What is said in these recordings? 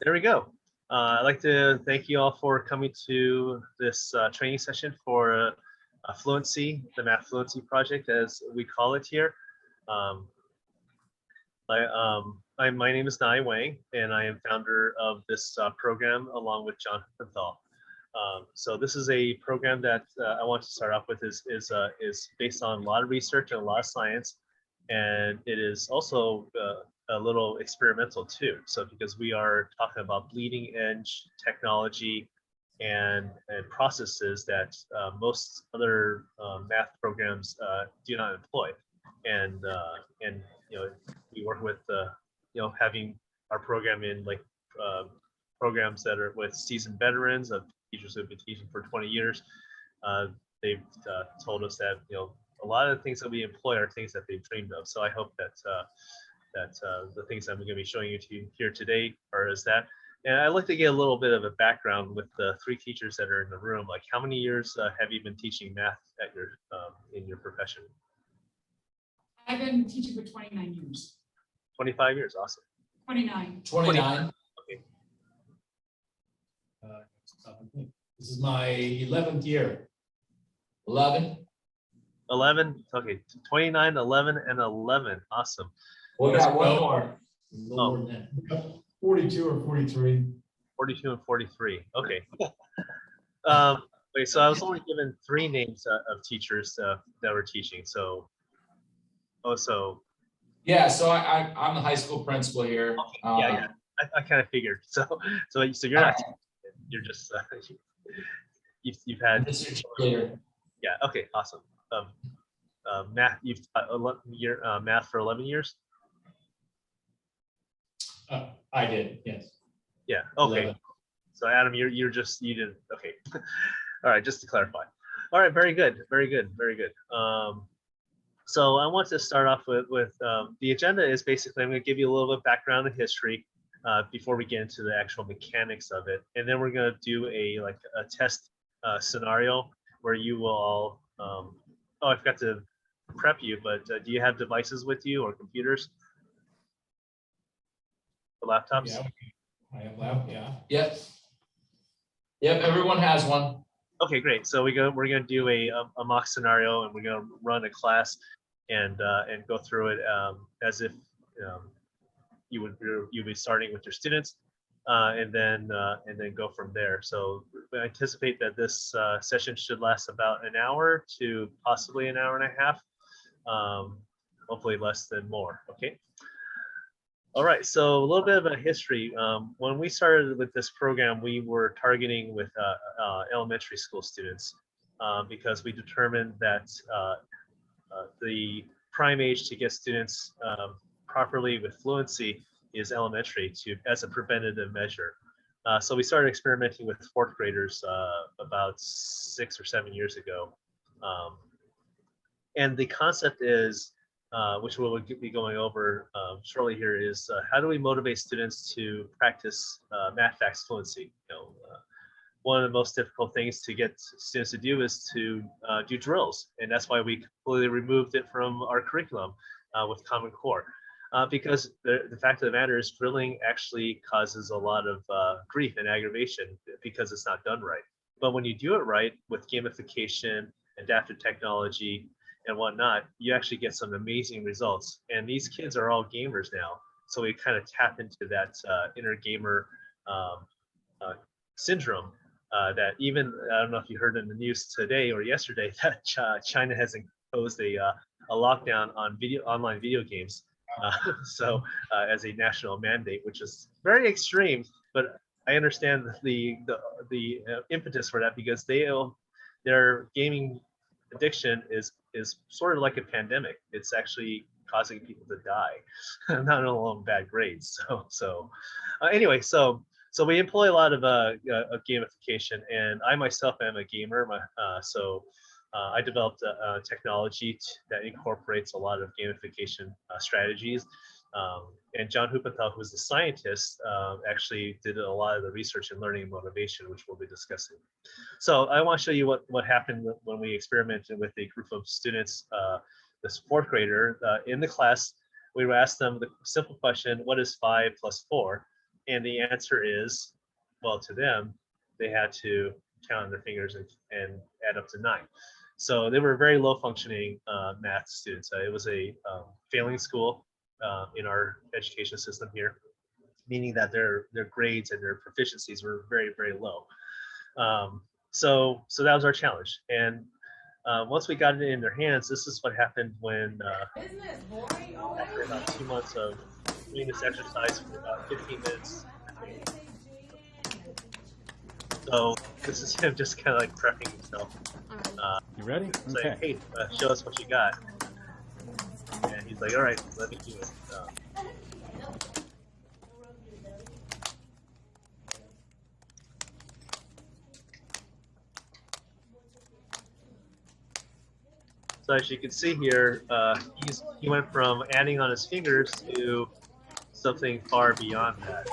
There we go. I'd like to thank you all for coming to this training session for Fluency, the Math Fluency Project, as we call it here. Um, my name is Nai Wang, and I am founder of this program along with John Huppenthal. So this is a program that I want to start off with is based on a lot of research and a lot of science, and it is also a little experimental too. So because we are talking about bleeding edge technology and processes that most other math programs do not employ, and we work with having our program in like programs that are with seasoned veterans of teachers who have been teaching for 20 years. They've told us that a lot of the things that we employ are things that they've dreamed of. So I hope that the things I'm going to be showing you to here today are as that. And I'd like to get a little bit of a background with the three teachers that are in the room. Like, how many years have you been teaching math at your in your profession? I've been teaching for 29 years. 25 years, awesome. 29. 29. Okay. This is my 11th year. 11. 11. Okay, 29, 11, and 11. Awesome. We got one more. More than that. 42 or 43. 42 and 43. Okay. Wait, so I was only given 3 names of teachers that were teaching. So, Yeah, so I'm the high school principal here. okay, yeah. I kind of figured. So you're not. You're just you've had. Later. Yeah. Okay. Awesome. Math. You've taught math for 11 years. I did, yes. Yeah. Okay. 11. So Adam, you didn't. Okay. All right. Just to clarify. All right. Very good. Very good. Very good. So I want to start off with the agenda is basically I'm going to give you a little bit of background and history before we get into the actual mechanics of it, and then we're going to do a test scenario where you will all. Oh, I forgot to prep you, but do you have devices with you or computers? The laptops? Yeah, I have lab, yeah. Yep. Yep, everyone has one. Okay, great. So we're gonna do a mock scenario, and we're gonna run a class and go through it as if you'd be starting with your students, and then go from there. So we anticipate that this session should last about an hour to possibly an hour and a half, hopefully less than more. Okay. All right, so a little bit of a history. When we started with this program, we were targeting with elementary school students because we determined that the prime age to get students properly with fluency is elementary as a preventative measure. So we started experimenting with 4th graders about 6 or 7 years ago. And the concept is, which we'll be going over shortly here, is how do we motivate students to practice math facts fluency? One of the most difficult things to get students to do is to do drills, and that's why we completely removed it from our curriculum with Common Core. Because the fact of the matter is, drilling actually causes a lot of grief and aggravation because it's not done right. But when you do it right with gamification, adaptive technology, and whatnot, you actually get some amazing results. And these kids are all gamers now, so we kind of tap into that inner gamer syndrome. That even, I don't know if you heard in the news today or yesterday that China has imposed a lockdown on online video games. So as a national mandate, which is very extreme, but I understand the impetus for that because their gaming addiction is sort of like a pandemic. It's actually causing people to die, not alone bad grades. Anyway, so we employ a lot of gamification, and I myself am a gamer. I developed a technology that incorporates a lot of gamification strategies. And John Huppenthal, who's the scientist, actually did a lot of the research in learning and motivation, which we'll be discussing. So I want to show you what happened when we experimented with a group of students, this 4th grader in the class. We asked them the simple question, what is 5 plus 4? And the answer is, well, to them, they had to count on their fingers and add up to 9. So they were very low functioning math students. It was a failing school in our education system here, meaning that their grades and their proficiencies were very, very low. So that was our challenge. And once we got it in their hands, this is what happened when after about 2 months of doing this exercise for about 15 minutes. So this is him just kind of like prepping himself. You ready? It's Okay. like, hey, show us what you got. And he's like, all right, let me do it. So as you can see here, he went from adding on his fingers to something far beyond that.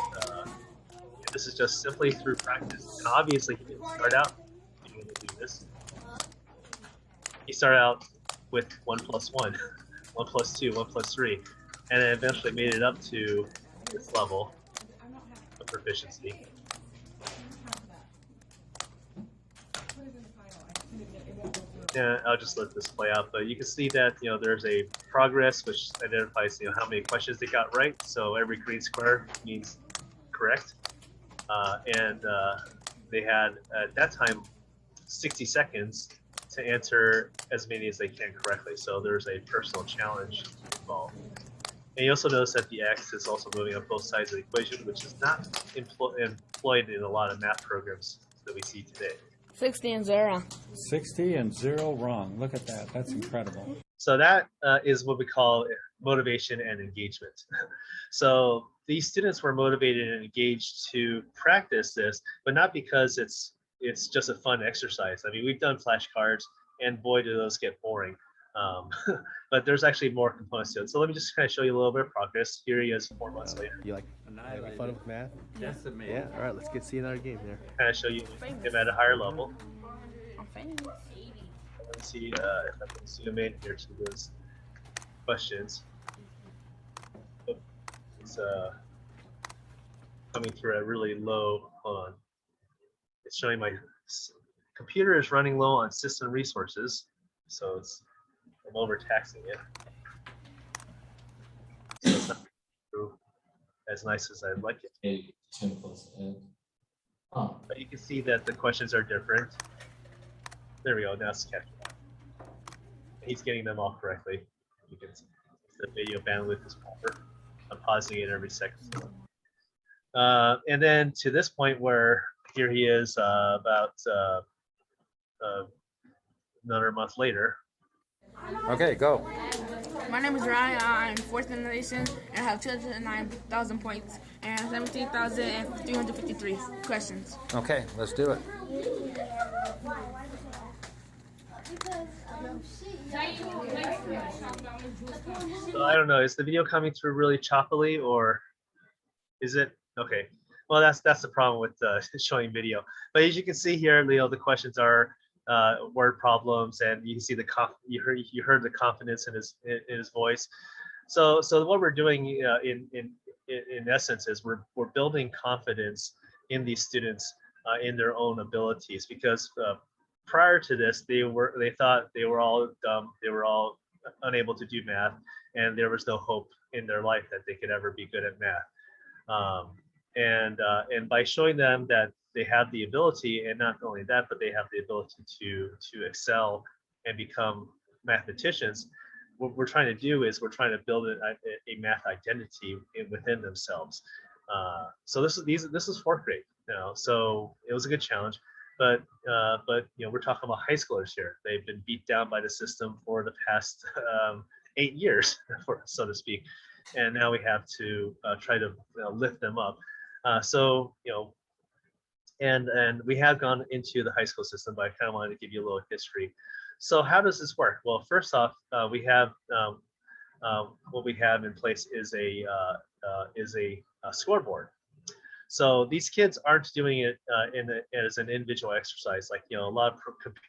This is just simply through practice. And obviously, he didn't start out being able to do this. He started out with 1 plus 1, 1 plus 2, 1 plus 3, and then eventually made it up to this level of proficiency. Yeah, I'll just let this play out, but you can see that there's a progress which identifies how many questions they got right. So every green square means correct, and they had at that time 60 seconds to answer as many as they can correctly. So there's a personal challenge involved. And you also notice that the X is also moving on both sides of the equation, which is not employed in a lot of math programs that we see today. 60 and 0. 60 and 0 wrong. Look at that. That's incredible. So that is what we call motivation and engagement. So these students were motivated and engaged to practice this, but not because it's just a fun exercise. I mean, we've done flashcards, and boy, do those get boring. But there's actually more components to it. So let me just kind of show you a little bit of progress. Here he is 4 months later. You like having fun with math? Yes, it may. Yeah. All right, let's see another game there. Kind of show you him at a higher level. I'm famous. Let me see if I can zoom in here to those questions. It's coming through at really low. Hold on. It's showing my computer is running low on system resources, so I'm overtaxing it. So it's not as nice as I'd like it. 10 plus 8. Oh, But you can see that the questions are different. There we go. Now it's catching up. He's getting them all correctly. You can see the video bandwidth is proper. I'm pausing it every second. And then to this point where here he is about another month later. Okay, go. My name is Ryan. I'm fourth in the nation and I have 209,000 points and 17,353 questions. Okay, let's do it. So I don't know, is the video coming through really choppily or is it? Okay, well, that's the problem with showing video. But as you can see here, Leo, the questions are word problems, and you can see you heard the confidence in his voice. So what we're doing in essence is we're building confidence in these students in their own abilities, because prior to this they thought they were all dumb, they were all unable to do math, and there was no hope in their life that they could ever be good at math. And by showing them that they have the ability, and not only that, but they have the ability to excel and become mathematicians, what we're trying to do is we're trying to build a math identity within themselves. So this is fourth grade now, so it was a good challenge. But we're talking about high schoolers here. They've been beat down by the system for the past 8 years, so to speak, and now we have to try to lift them up. And we have gone into the high school system, but I kind of wanted to give you a little history. So how does this work? Well, first off, we have what we have in place is a scoreboard. So these kids aren't doing it as an individual exercise. Like, a lot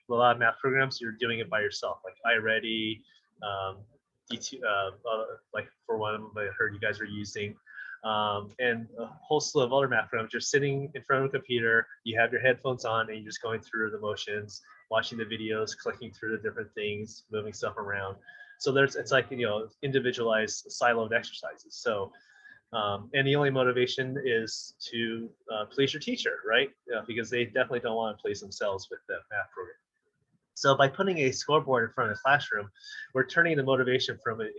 of math programs, you're doing it by yourself, like iReady, D2, like for one of them I heard you guys are using. and a whole slew of other math programs. You're sitting in front of a computer, you have your headphones on, and you're just going through the motions, watching the videos, clicking through the different things, moving stuff around. So it's like, individualized siloed exercises. So, and the only motivation is to please your teacher, right? Because they definitely don't want to please themselves with that math program. So by putting a scoreboard in front of the classroom, we're turning the motivation from an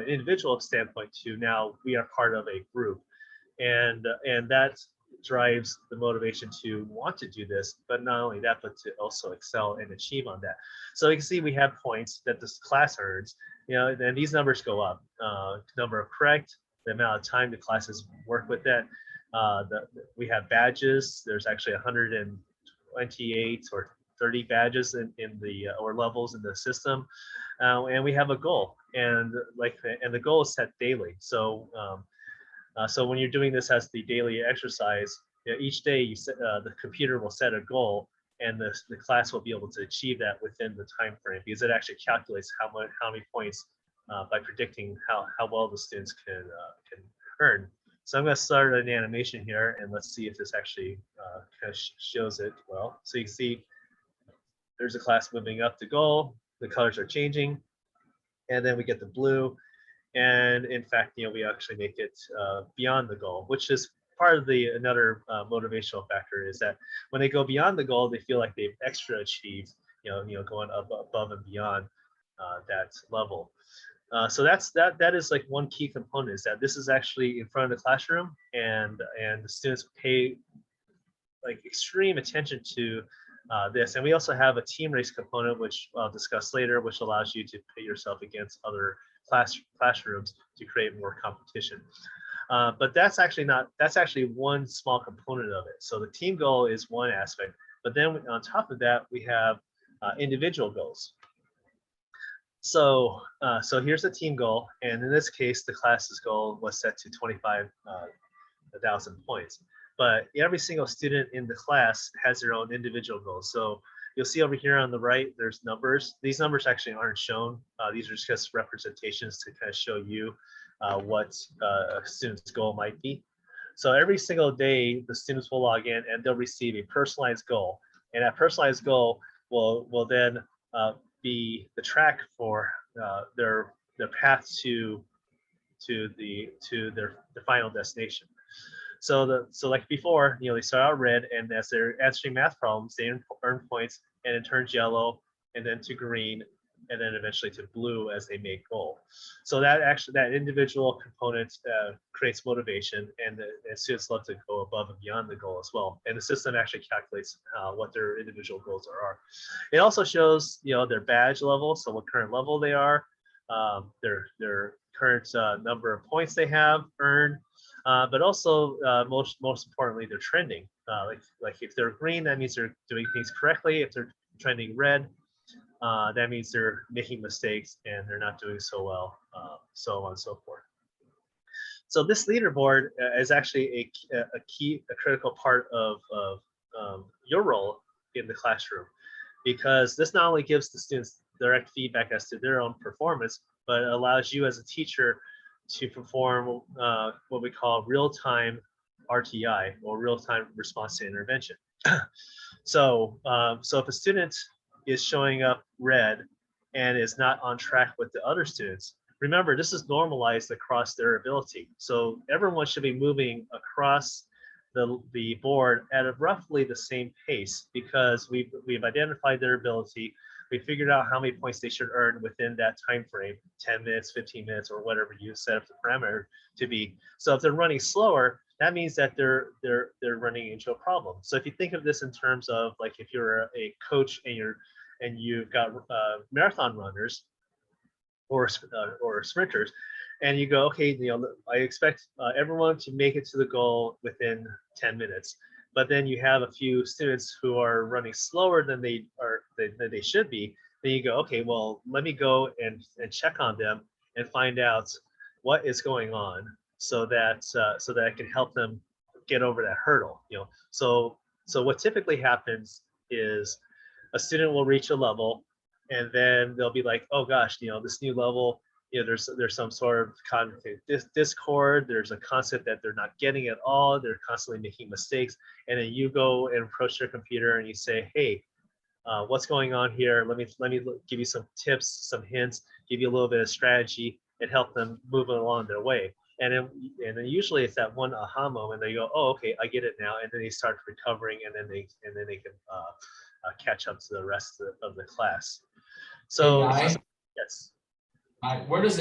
individual standpoint to now we are part of a group, and that drives the motivation to want to do this, but not only that, but to also excel and achieve on that. So you can see we have points that this class earns, and these numbers go up. Number of correct, the amount of time the classes work with that. We have badges. There's actually 128 or 30 badges in the or levels in the system, and we have a goal, and the goal is set daily. So so when you're doing this as the daily exercise, each day the computer will set a goal, and the class will be able to achieve that within the time frame, because it actually calculates how many points by predicting how well the students can earn. So I'm going to start an animation here, and let's see if this actually kind of shows it well. So you can see there's a class moving up the goal, the colors are changing, and then we get the blue. And in fact, we actually make it beyond the goal, which is part of another motivational factor, is that when they go beyond the goal, they feel like they've extra achieved, going above and beyond that level. So that is like one key component, is that this is actually in front of the classroom, and the students pay like extreme attention to this. And we also have a team race component, which I'll discuss later, which allows you to pit yourself against other classrooms to create more competition. But that's actually one small component of it. So the team goal is one aspect, but then on top of that, we have individual goals. So here's the team goal, and in this case, the class's goal was set to 25,000 points. But every single student in the class has their own individual goals. So you'll see over here on the right, there's numbers. These numbers actually aren't shown. These are just representations to kind of show you what a student's goal might be. So every single day, the students will log in and they'll receive a personalized goal. And that personalized goal will then be the track for their path to their final destination. So like before, they start out red, and as they're answering math problems, they earn points, and it turns yellow, and then to green, and then eventually to blue as they make goal. So that individual component creates motivation, and students love to go above and beyond the goal as well. And the system actually calculates what their individual goals are. It also shows their badge level, so what current level they are, their current number of points they have earned. But also, most importantly, they're trending. Like if they're green, that means they're doing things correctly. If they're trending red, that means they're making mistakes and they're not doing so well, so on and so forth. So this leaderboard is actually a critical part of your role in the classroom, because this not only gives the students direct feedback as to their own performance, but it allows you as a teacher to perform what we call real-time RTI, or real-time response to intervention. So if a student is showing up red and is not on track with the other students, remember, this is normalized across their ability. So everyone should be moving across the board at roughly the same pace, because we've identified their ability. We figured out how many points they should earn within that time frame, 10 minutes, 15 minutes, or whatever you set up the parameter to be. So if they're running slower, that means that they're running into a problem. So if you think of this in terms of, like, if you're a coach and you've got marathon runners or sprinters, and you go, okay, I expect everyone to make it to the goal within 10 minutes. But then you have a few students who are running slower than they should be. Then you go, okay, well, let me go and check on them and find out what is going on, so that I can help them get over that hurdle. So what typically happens is a student will reach a level, and then they'll be like, oh gosh, this new level there's some sort of cognitive discord. There's a concept that they're not getting at all. They're constantly making mistakes, and then you go and approach their computer and you say, hey, what's going on here? Let me give you some tips, some hints, give you a little bit of strategy, and help them move along their way. And then usually it's that one aha moment. They go, oh, okay, I get it now, and then they start recovering, and then they can catch up to the rest of the class. So yes. Where does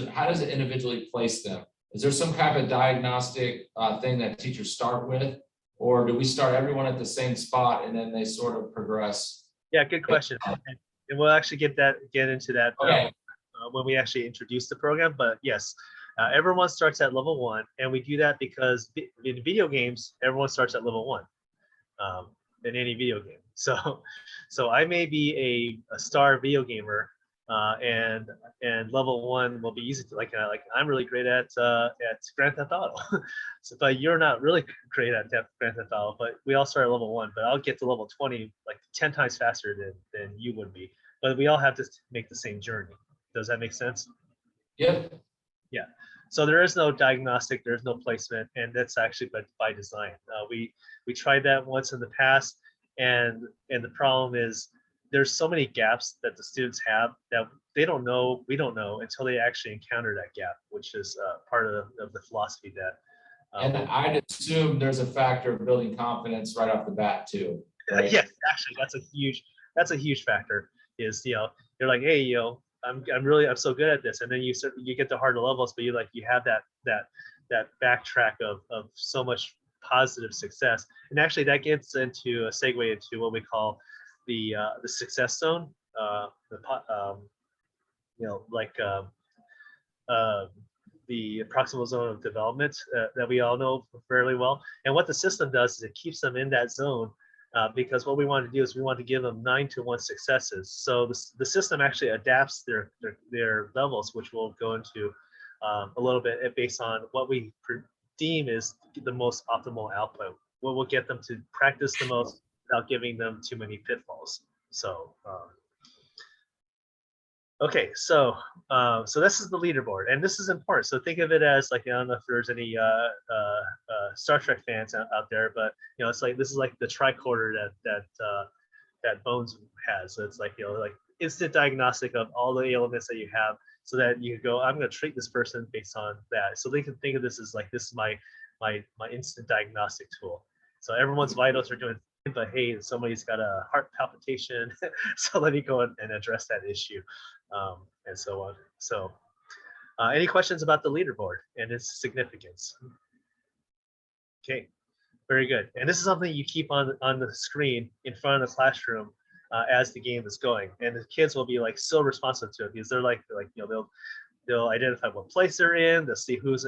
how does it individually place them? Is there some kind of diagnostic thing that teachers start with, or do we start everyone at the same spot and then they sort of progress? Yeah, good question. And we'll actually get into that Okay. When we actually introduce the program. But yes, everyone starts at level 1, and we do that because in video games, everyone starts at level 1 in any video game. So I may be a star video gamer, and level 1 will be easy to like I'm really great at Grand Theft Auto. So, but you're not really great at Grand Theft Auto, but we all start at level 1, but I'll get to level 20 like 10 times faster than you would be. But we all have to make the same journey. Does that make sense? Yep. Yeah. So there is no diagnostic, there's no placement, and that's actually by design. We tried that once in the past, and the problem is there's so many gaps that the students have that we don't know until they actually encounter that gap, which is part of the philosophy that. And I'd assume there's a factor of building confidence right off the bat too. Right? Yes, actually, that's a huge factor. Is you're like, hey, I'm so good at this, and then you get to harder levels, but you have that backtrack of so much positive success, and actually that gets into a segue into what we call the success zone, the proximal zone of development that we all know fairly well. And what the system does is it keeps them in that zone. Because what we want to do is we want to give them 9-to-1 successes. So the system actually adapts their levels, which we'll go into a little bit based on what we deem is the most optimal output. What will get them to practice the most without giving them too many pitfalls. So okay, so this is the leaderboard, and this is important. So think of it as like, I don't know if there's any Star Trek fans out there, but it's like this is like the tricorder that Bones has. So it's like like instant diagnostic of all the elements that you have, so that you can go, I'm going to treat this person based on that. So they can think of this as like, this is my instant diagnostic tool. So everyone's vitals are doing, but hey, somebody's got a heart palpitation, so let me go and address that issue, and so on. So any questions about the leaderboard and its significance? Okay, very good. And this is something you keep on the screen in front of the classroom as the game is going, and the kids will be like so responsive to it, because they're like they'll identify what place they're in. They'll see who's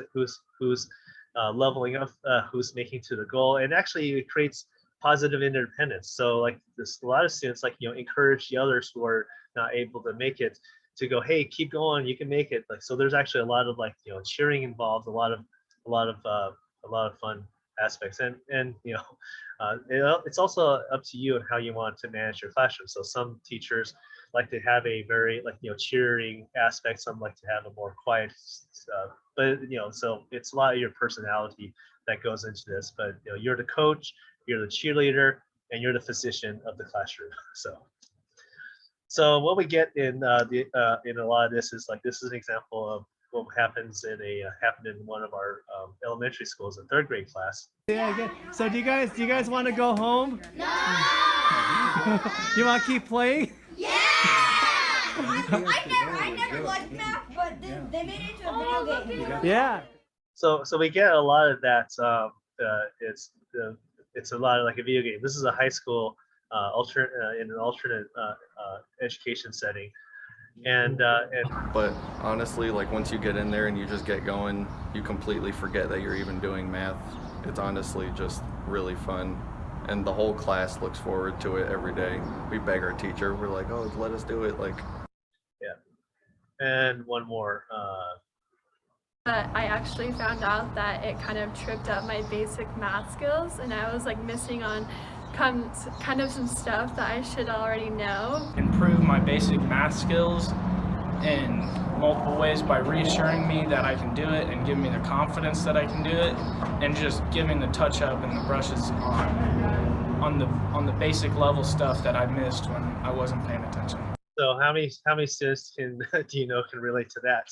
leveling up, who's making to the goal, and actually it creates positive independence. So like a lot of students encourage the others who are not able to make it to go, hey, keep going, you can make it. Like, so there's actually a lot of cheering involved, a lot of fun aspects, and it's also up to you and how you want to manage your classroom. So some teachers like to have a very cheering aspect, some like to have a more quiet but so it's a lot of your personality that goes into this. But you're the coach, you're the cheerleader, and you're the physician of the classroom. So what we get in a lot of this is this is an example of what happened in one of our elementary schools, a 3rd grade class. Yeah. So do you guys want to go home? No. You want to keep playing? Yeah. I never liked math, but they made it into a video game. Yeah. So we get a lot of that. It's a lot of like a video game. This is a high school in an alternate education setting, and but honestly, once you get in there and you just get going, you completely forget that you're even doing math. It's honestly just really fun, and the whole class looks forward to it every day. We beg our teacher, we're like, oh, let us do it. Yeah. And one more. I actually found out that it kind of tripped up my basic math skills, and I was missing on kind of some stuff that I should already know. Improve my basic math skills in multiple ways by reassuring me that I can do it and giving me the confidence that I can do it, and just giving the touch up and the brushes on the basic level stuff that I missed when I wasn't paying attention. So how many students can do you know can relate to that?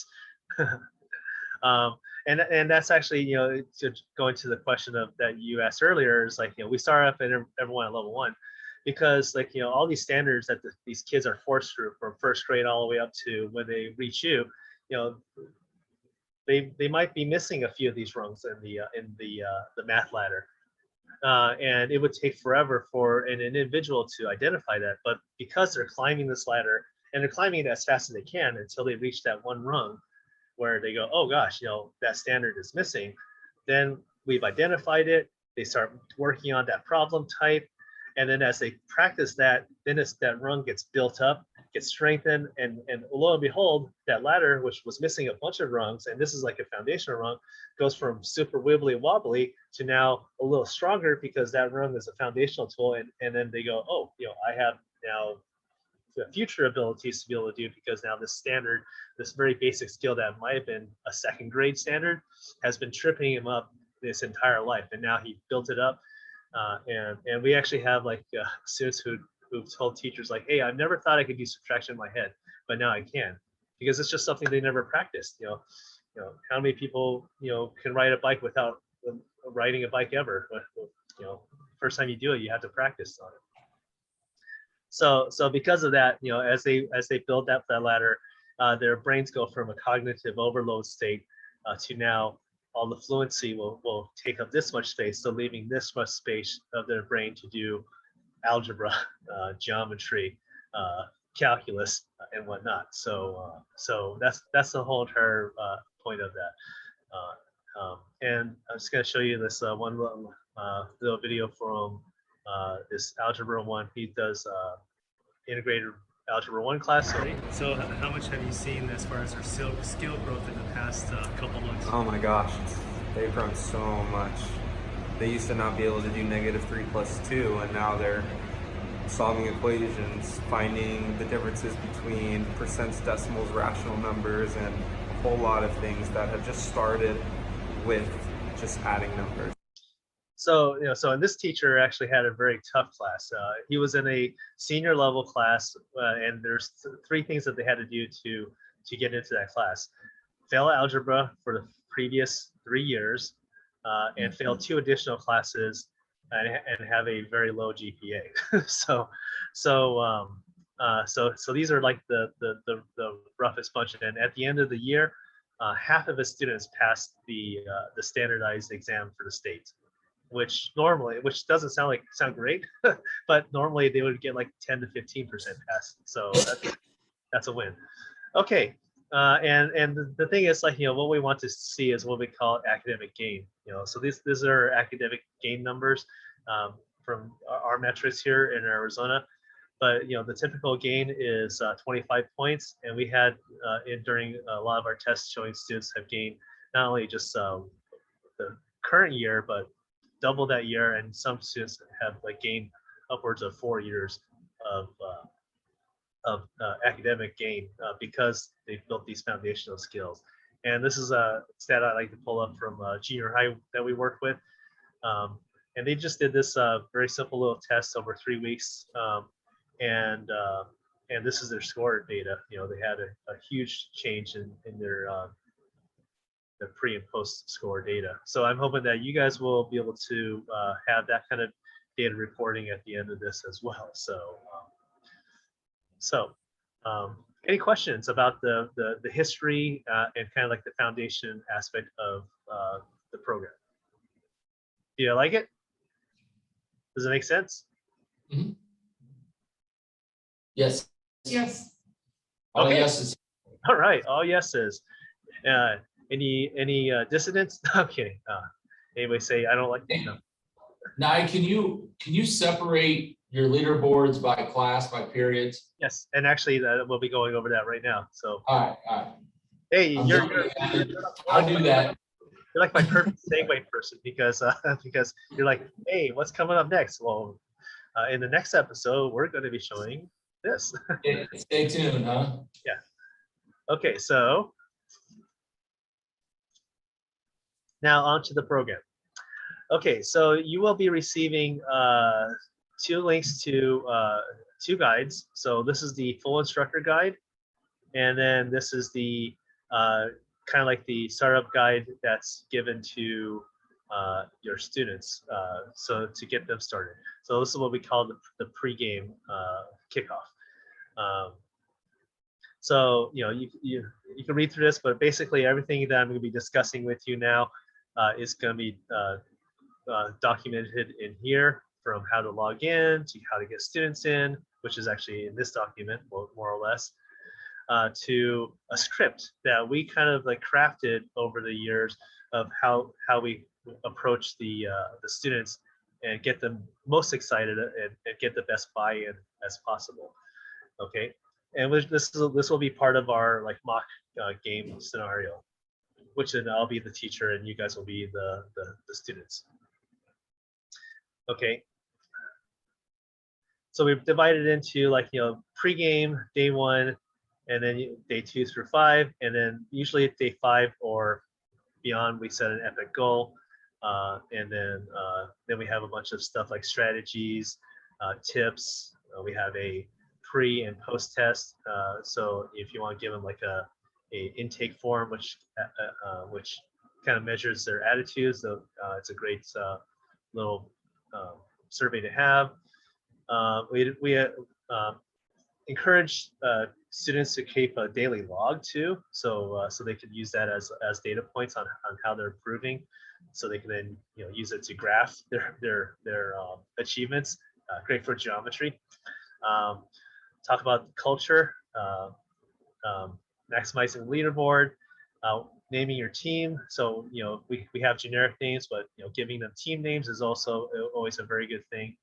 And that's actually, you know, to going to the question of that you asked earlier, is like, you know, we start off at everyone at level 1, because like, you know, all these standards that these kids are forced through from first grade all the way up to when they reach you know, they might be missing a few of these rungs in the math ladder. And it would take forever for an individual to identify that, but because they're climbing this ladder and they're climbing it as fast as they can until they reach that one rung where they go, oh gosh, you know, that standard is missing, then we've identified it. They start working on that problem type, and then as they practice that, then that rung gets built up, gets strengthened, and lo and behold, that ladder, which was missing a bunch of rungs, and this is like a foundational rung, goes from super wibbly wobbly to now a little stronger because that rung is a foundational tool, and then they go, oh, you know, I have now the future abilities to be able to do, because now this standard, this very basic skill that might have been a second grade standard, has been tripping him up this entire life, and now he built it up. And we actually have like students who've told teachers like, hey, I never thought I could do subtraction in my head, but now I can, because it's just something they never practiced. You know, how many people, you know, can ride a bike without riding a bike ever? But, you know, first time you do it, you have to practice on it. So because of that, you know, as they build that ladder, their brains go from a cognitive overload state to now all the fluency will take up this much space, so leaving this much space of their brain to do algebra, geometry, calculus, and whatnot. So that's the whole entire point of that. And I'm just going to show you this one little video from this Algebra 1. He does integrated Algebra 1 class. So how much have you seen as far as their skill growth in the past couple months? Oh my gosh, they've grown so much. They used to not be able to do -3 + 2, and now they're solving equations, finding the differences between percents, decimals, rational numbers, and a whole lot of things that have just started with just adding numbers. So, you know, and this teacher actually had a very tough class. He was in a senior level class, and there's 3 things that they had to do to get into that class: fail algebra for the previous 3 years, and fail 2 additional classes, and have a very low GPA. So these are like the roughest bunch. And at the end of the year, half of his students passed the standardized exam for the state, which doesn't sound great, but normally they would get like 10 to 15% pass. So that's a win. Okay, and the thing is, like, you know, what we want to see is what we call academic gain. You know, so these are academic gain numbers from our metrics here in Arizona. But, you know, the typical gain is 25 points, and we had during a lot of our tests showing students have gained not only just the current year, but double that year, and some students have like gained upwards of 4 years of academic gain because they've built these foundational skills. And this is a stat I like to pull up from junior high that we work with, and they just did this very simple little test over 3 weeks, and this is their score data. You know, they had a huge change in their pre and post score data. So I'm hoping that you guys will be able to have that kind of data reporting at the end of this as well. So any questions about the history and kind of like the foundation aspect of the program? Do you like it? Does it make sense? Mm-hmm. Yes. Yes. All Okay. yeses. All right, all yeses. Any dissidents? Okay. Anybody say I don't like it? No. Now, can you separate your leaderboards by class, by periods? Yes, and actually we'll be going over that right now. So. All right. Hey, I'll do that. You're like my perfect segue person because you're like, hey, what's coming up next? Well, in the next episode, we're going to be showing this. Stay tuned, huh? Yeah. Okay, so now on to the program. Okay, so you will be receiving 2 links to 2 guides. So this is the full instructor guide, and then this is the kind of like the startup guide that's given to your students, so to get them started. So this is what we call the pregame kickoff. So you can read through this, but basically everything that I'm going to be discussing with you now is going to be documented in here, from how to log in to how to get students in, which is actually in this document, more or less, to a script that we kind of like crafted over the years of how we approach the students and get them most excited and get the best buy-in as possible. Okay, and this will be part of our like mock game scenario, which then I'll be the teacher and you guys will be the students. Okay, so we've divided into like pregame, day 1, and then day 2 through 5, and then usually at day 5 or beyond we set an epic goal, and then we have a bunch of stuff like strategies, tips. We have a pre and post test. So if you want to give them like a intake form, which kind of measures their attitudes, so it's a great little survey to have. We encourage students to keep a daily log too, so they could use that as data points on how they're improving, so they can then use it to graph their achievements. Great for geometry. Talk about culture, maximizing leaderboard, naming your team. So we have generic names, but giving them team names is also always a very good thing.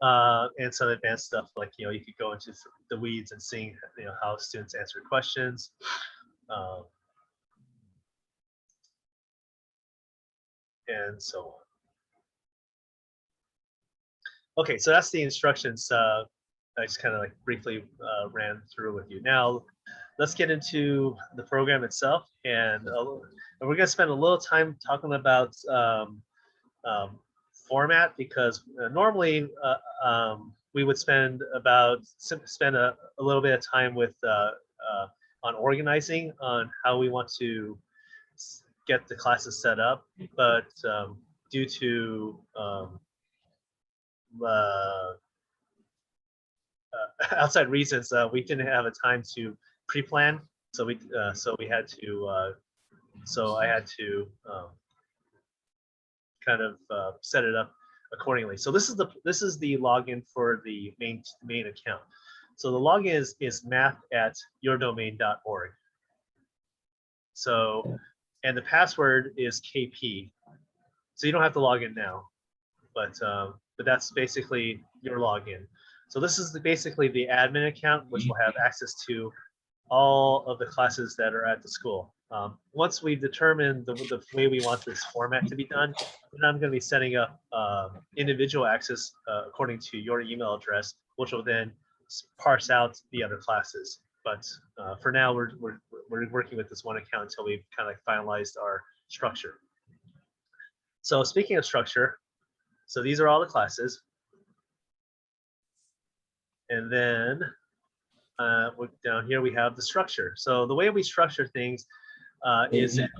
And some advanced stuff like you could go into the weeds and seeing how students answer questions. And so on. Okay, so that's the instructions. I just kind of like briefly ran through with you. Now let's get into the program itself, and we're gonna spend a little time talking about format, because normally we would spend a little bit of time with on organizing on how we want to get the classes set up, but due to outside reasons, we didn't have a time to pre-plan, so I had to kind of set it up accordingly. So this is the login for the main account. So the login is math@yourdomain.org. So, and the password is KP. So you don't have to log in now, but that's basically your login. So this is basically the admin account, which will have access to all of the classes that are at the school. Once we determine the way we want this format to be done, then I'm going to be setting up individual access according to your email address, which will then parse out the other classes. But for now, we're working with this one account until we've kind of finalized our structure. So speaking of structure, so these are all the classes. And then down here we have the structure. So the way we structure things is at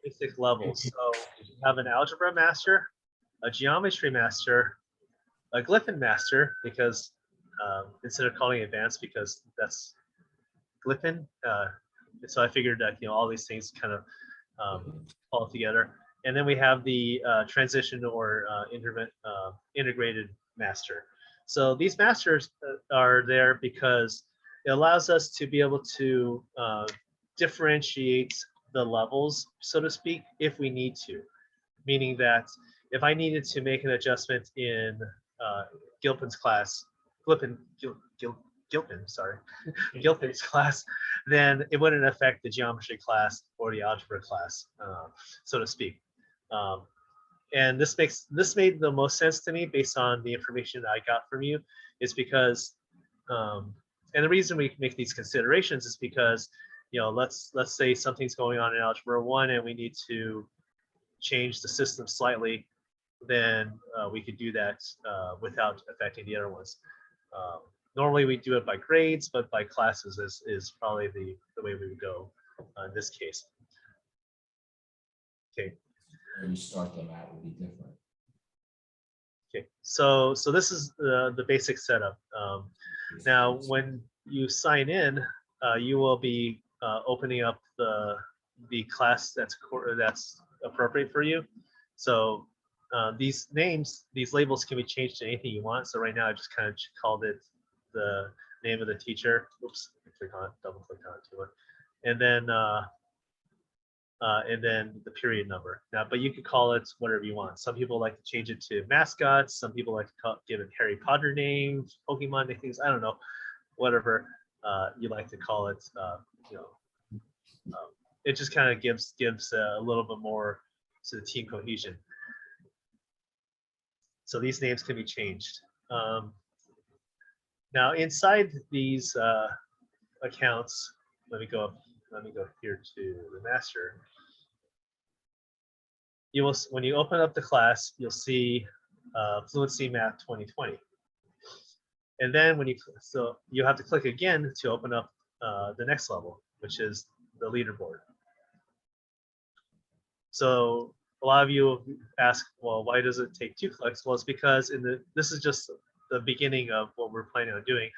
basic levels. So we have an algebra master, a geometry master, a glyphon master, because instead of calling it advanced, because that's glyphon. So I figured that all these things kind of fall together. And then we have the transition or integrated master. So these masters are there because it allows us to be able to differentiate the levels, so to speak, if we need to. Meaning that if I needed to make an adjustment in Gilpin's class, Gilpin's class, then it wouldn't affect the geometry class or the algebra class, so to speak. And this made the most sense to me based on the information that I got from you, is because And the reason we make these considerations is because, let's say something's going on in Algebra 1 and we need to change the system slightly, then we could do that without affecting the other ones. Normally we do it by grades, but by classes is probably the way we would go in this case. Okay. Where you start them at will be different. Okay, so this is the basic setup. Now, when you sign in, you will be opening up the class that's appropriate for you. So these names, these labels can be changed to anything you want. So right now I just kind of called it the name of the teacher. Oops, click on it, double click on it too much. And then the period number. Now, but you could call it whatever you want. Some people like to change it to mascots. Some people like to give it Harry Potter names, Pokemon things. I don't know, whatever you like to call it. It just kind of gives a little bit more to the team cohesion. So these names can be changed. Now inside these accounts, let me go here to the master. You will, when you open up the class, you'll see Fluency Math 2020. And then you have to click again to open up the next level, which is the leaderboard. So a lot of you ask, well, why does it take 2 clicks? Well, it's because this is just the beginning of what we're planning on doing.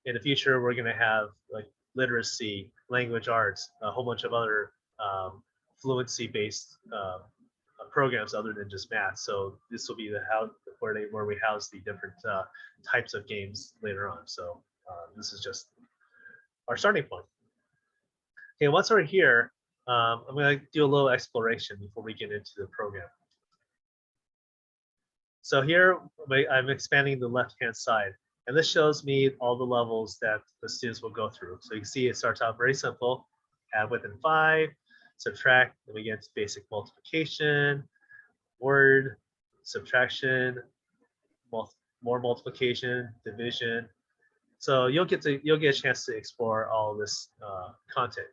In the future, we're going to have like literacy, language arts, a whole bunch of other fluency-based programs other than just math. So this will be where we house the different types of games later on. So this is just our starting point. Okay, once we're here, I'm going to do a little exploration before we get into the program. So here I'm expanding the left-hand side, and this shows me all the levels that the students will go through. So you can see it starts out very simple, add within 5, subtract, then we get to basic multiplication, word, subtraction, more multiplication, division. So you'll get a chance to explore all this content.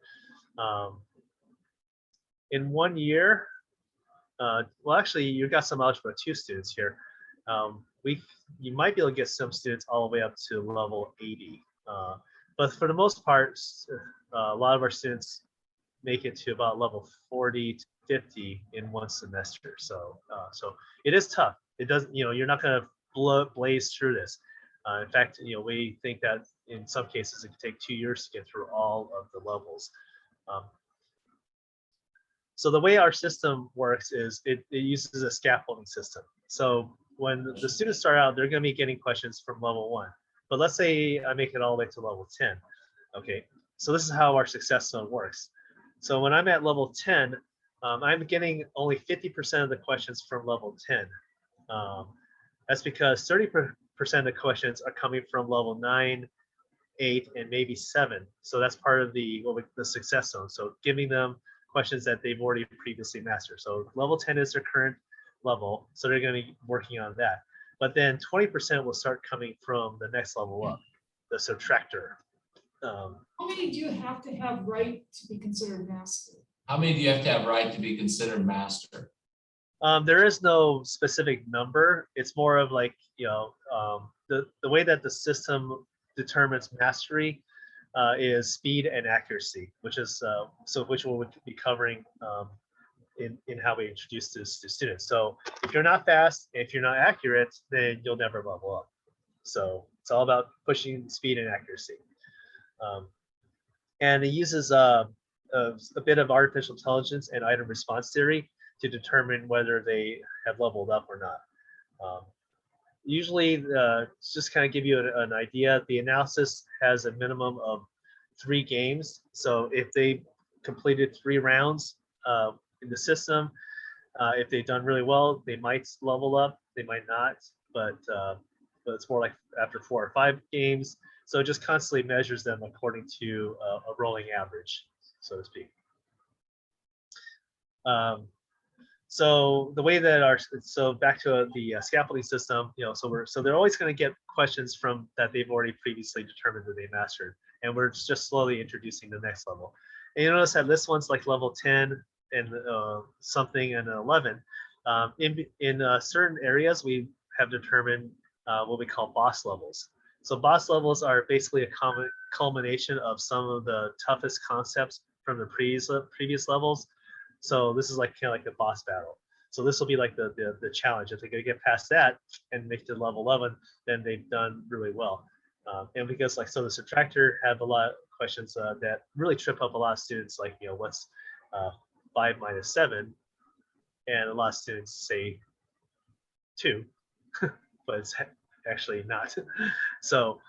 In 1 year, well, actually, you've got some Algebra 2 students here. You might be able to get some students all the way up to level 80. But for the most part, a lot of our students make it to about level 40 to 50 in 1 semester. So it is tough. It doesn't, you're not going to blaze through this. In fact, we think that in some cases it could take 2 years to get through all of the levels. So the way our system works is it uses a scaffolding system. So when the students start out, they're going to be getting questions from level 1. But let's say I make it all the way to level 10. Okay, so this is how our success zone works. So when I'm at level 10, I'm getting only 50% of the questions from level 10. That's because 30% of the questions are coming from level 9, 8, and maybe 7. So that's part of the success zone. So giving them questions that they've already previously mastered. So level 10 is their current level, so they're going to be working on that. But then 20% will start coming from the next level up, the subtractor. How many do you have to have right to be considered master? How many do you have to have right to be considered master? There is no specific number. It's more of like, the way that the system determines mastery is speed and accuracy, which is which we'll be covering in how we introduce this to students. So if you're not fast, if you're not accurate, then you'll never level up. So it's all about pushing speed and accuracy. And it uses a bit of artificial intelligence and item response theory to determine whether they have leveled up or not. Usually, just kind of give you an idea, the analysis has a minimum of 3 games. So if they completed 3 rounds in the system, if they've done really well, they might level up, they might not, but it's more like after 4 or 5 games. So it just constantly measures them according to a rolling average, so to speak. So the way that so back to the scaffolding system, so they're always going to get questions from that they've already previously determined that they mastered, and we're just slowly introducing the next level. And you notice that this one's like level 10 and something and 11. In certain areas, we have determined what we call boss levels. So boss levels are basically a culmination of some of the toughest concepts from the previous levels. So this is like kind of like a boss battle. So this will be like the challenge. If they can get past that and make it to level 11, then they've done really well. And because like, so the subtractor have a lot of questions that really trip up a lot of students, like, what's 5 minus 7? And a lot of students say 2, but it's actually not. So,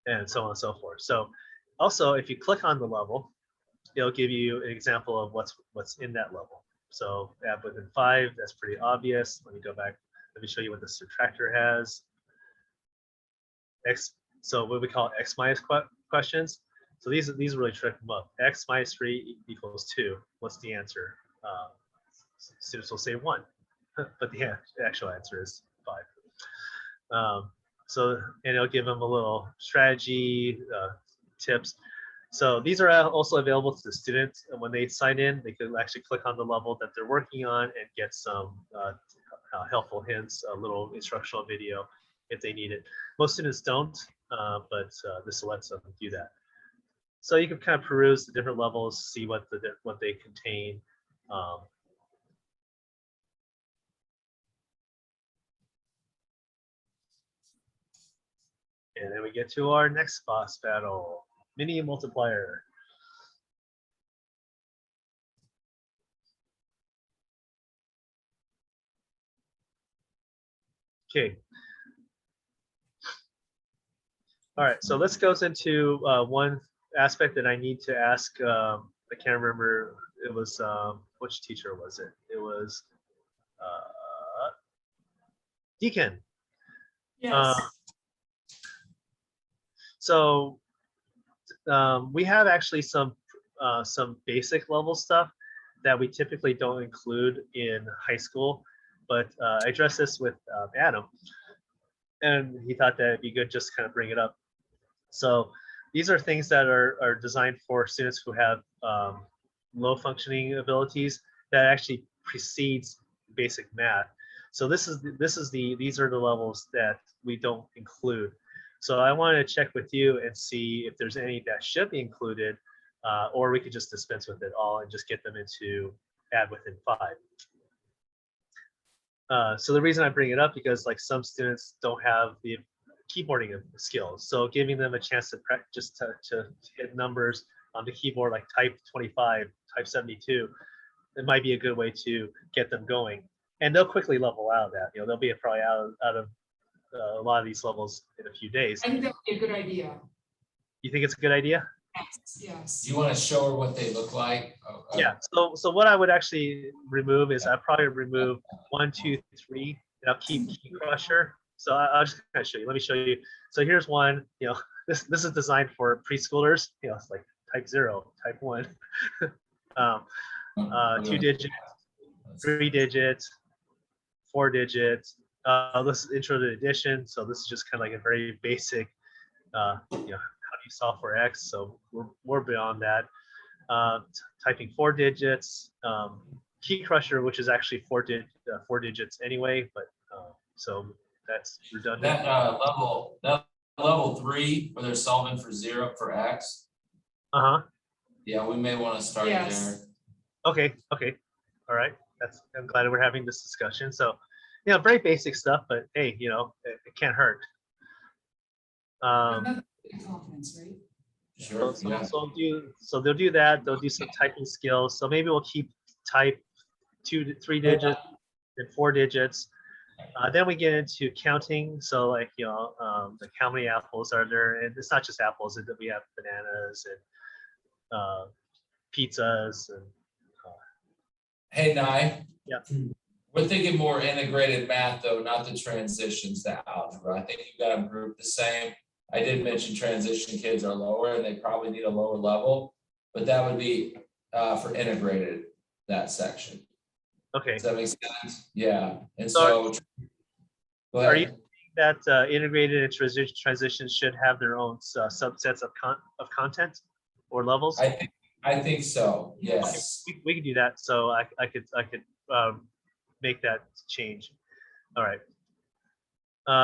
and so on and so forth. So also, if you click on the level, it'll give you an example of what's in that level. So add within 5, that's pretty obvious. Let me go back. Let me show you what the subtractor has. So what we call X minus questions. So these really trick them up. X minus 3 equals 2. What's the answer? Students will say 1, but the actual answer is 5. And it'll give them a little strategy tips. So these are also available to the students, and when they sign in, they can actually click on the level that they're working on and get some helpful hints, a little instructional video if they need it. Most students don't, but this lets them do that. So you can kind of peruse the different levels, see what they contain. And then we get to our next boss battle, mini multiplier. Okay. All right, so let's go into one aspect that I need to ask. I can't remember, it was, which teacher was it? It was Deacon. Yes. So we have actually some basic level stuff that we typically don't include in high school, but I addressed this with Adam, and he thought that it'd be good just to kind of bring it up. So these are things that are designed for students who have low functioning abilities that actually precedes basic math. So these are the levels that we don't include. So I wanted to check with you and see if there's any that should be included, or we could just dispense with it all and just get them into add within 5. So the reason I bring it up, because like some students don't have the keyboarding skills. So giving them a chance to practice to hit numbers on the keyboard, like type 25, type 72, it might be a good way to get them going. And they'll quickly level out of that. They'll be probably out of a lot of these levels in a few days. I think that would be a good idea. You think it's a good idea? Yes. Do you want to show her what they look like? Yeah. So what I would actually remove is I'd probably remove 1, 2, 3, and I'll keep Key Crusher. So I'll just kind of show you. Let me show you. So here's one. This is designed for preschoolers. It's like type 0, type 1, 2 digits, 3 digits, 4 digits. This is intro to addition. So this is just kind of like a very basic, how do you solve for X? So we're beyond that. Typing 4 digits, Key Crusher, which is actually 4 digits anyway, but so that's redundant. That level 3 where they're solving for 0 for X. Yeah, we may want to start there. Okay. All right. I'm glad we're having this discussion. So, very basic stuff, but hey, it can't hurt. Confidence, right? Sure. So they'll do that. They'll do some typing skills. So maybe we'll keep type 2 to 3 digits and 4 digits. Then we get into counting. So like, like how many apples are there? And it's not just apples. We have bananas and pizzas and. Hey, Nye. Yeah. We're thinking more integrated math though, not the transitions to algebra. I think you've got them grouped the same. I did mention transition kids are lower and they probably need a lower level, but that would be for integrated. that section. Okay. Does that make sense? Yeah, and So so. Go are you ahead. saying that integrated and transitions should have their own subsets of content or levels? I think so, yes. We can do that. So I could make that change. All right.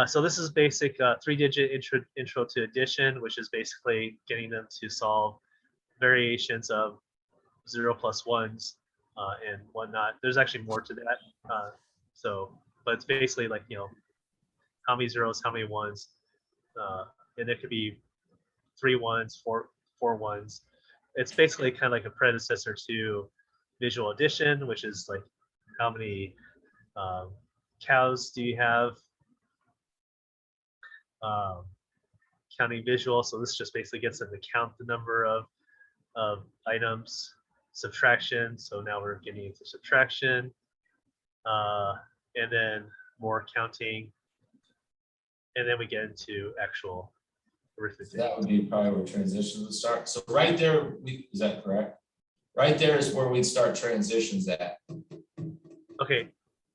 So this is basic 3-digit intro to addition, which is basically getting them to solve variations of 0 plus 1s and whatnot. There's actually more to that. But it's basically like, how many zeros, how many ones, and it could be 3 1s, 4 1s. It's basically kind of like a predecessor to visual addition, which is like how many cows do you have? Counting visual. So this just basically gets them to count the number of items. Subtraction. So now we're getting into subtraction, and then more counting, and then we get into actual arithmetic. So that would be probably where transitions would start. So right there, is that correct? Right there is where we'd start transitions at. Okay,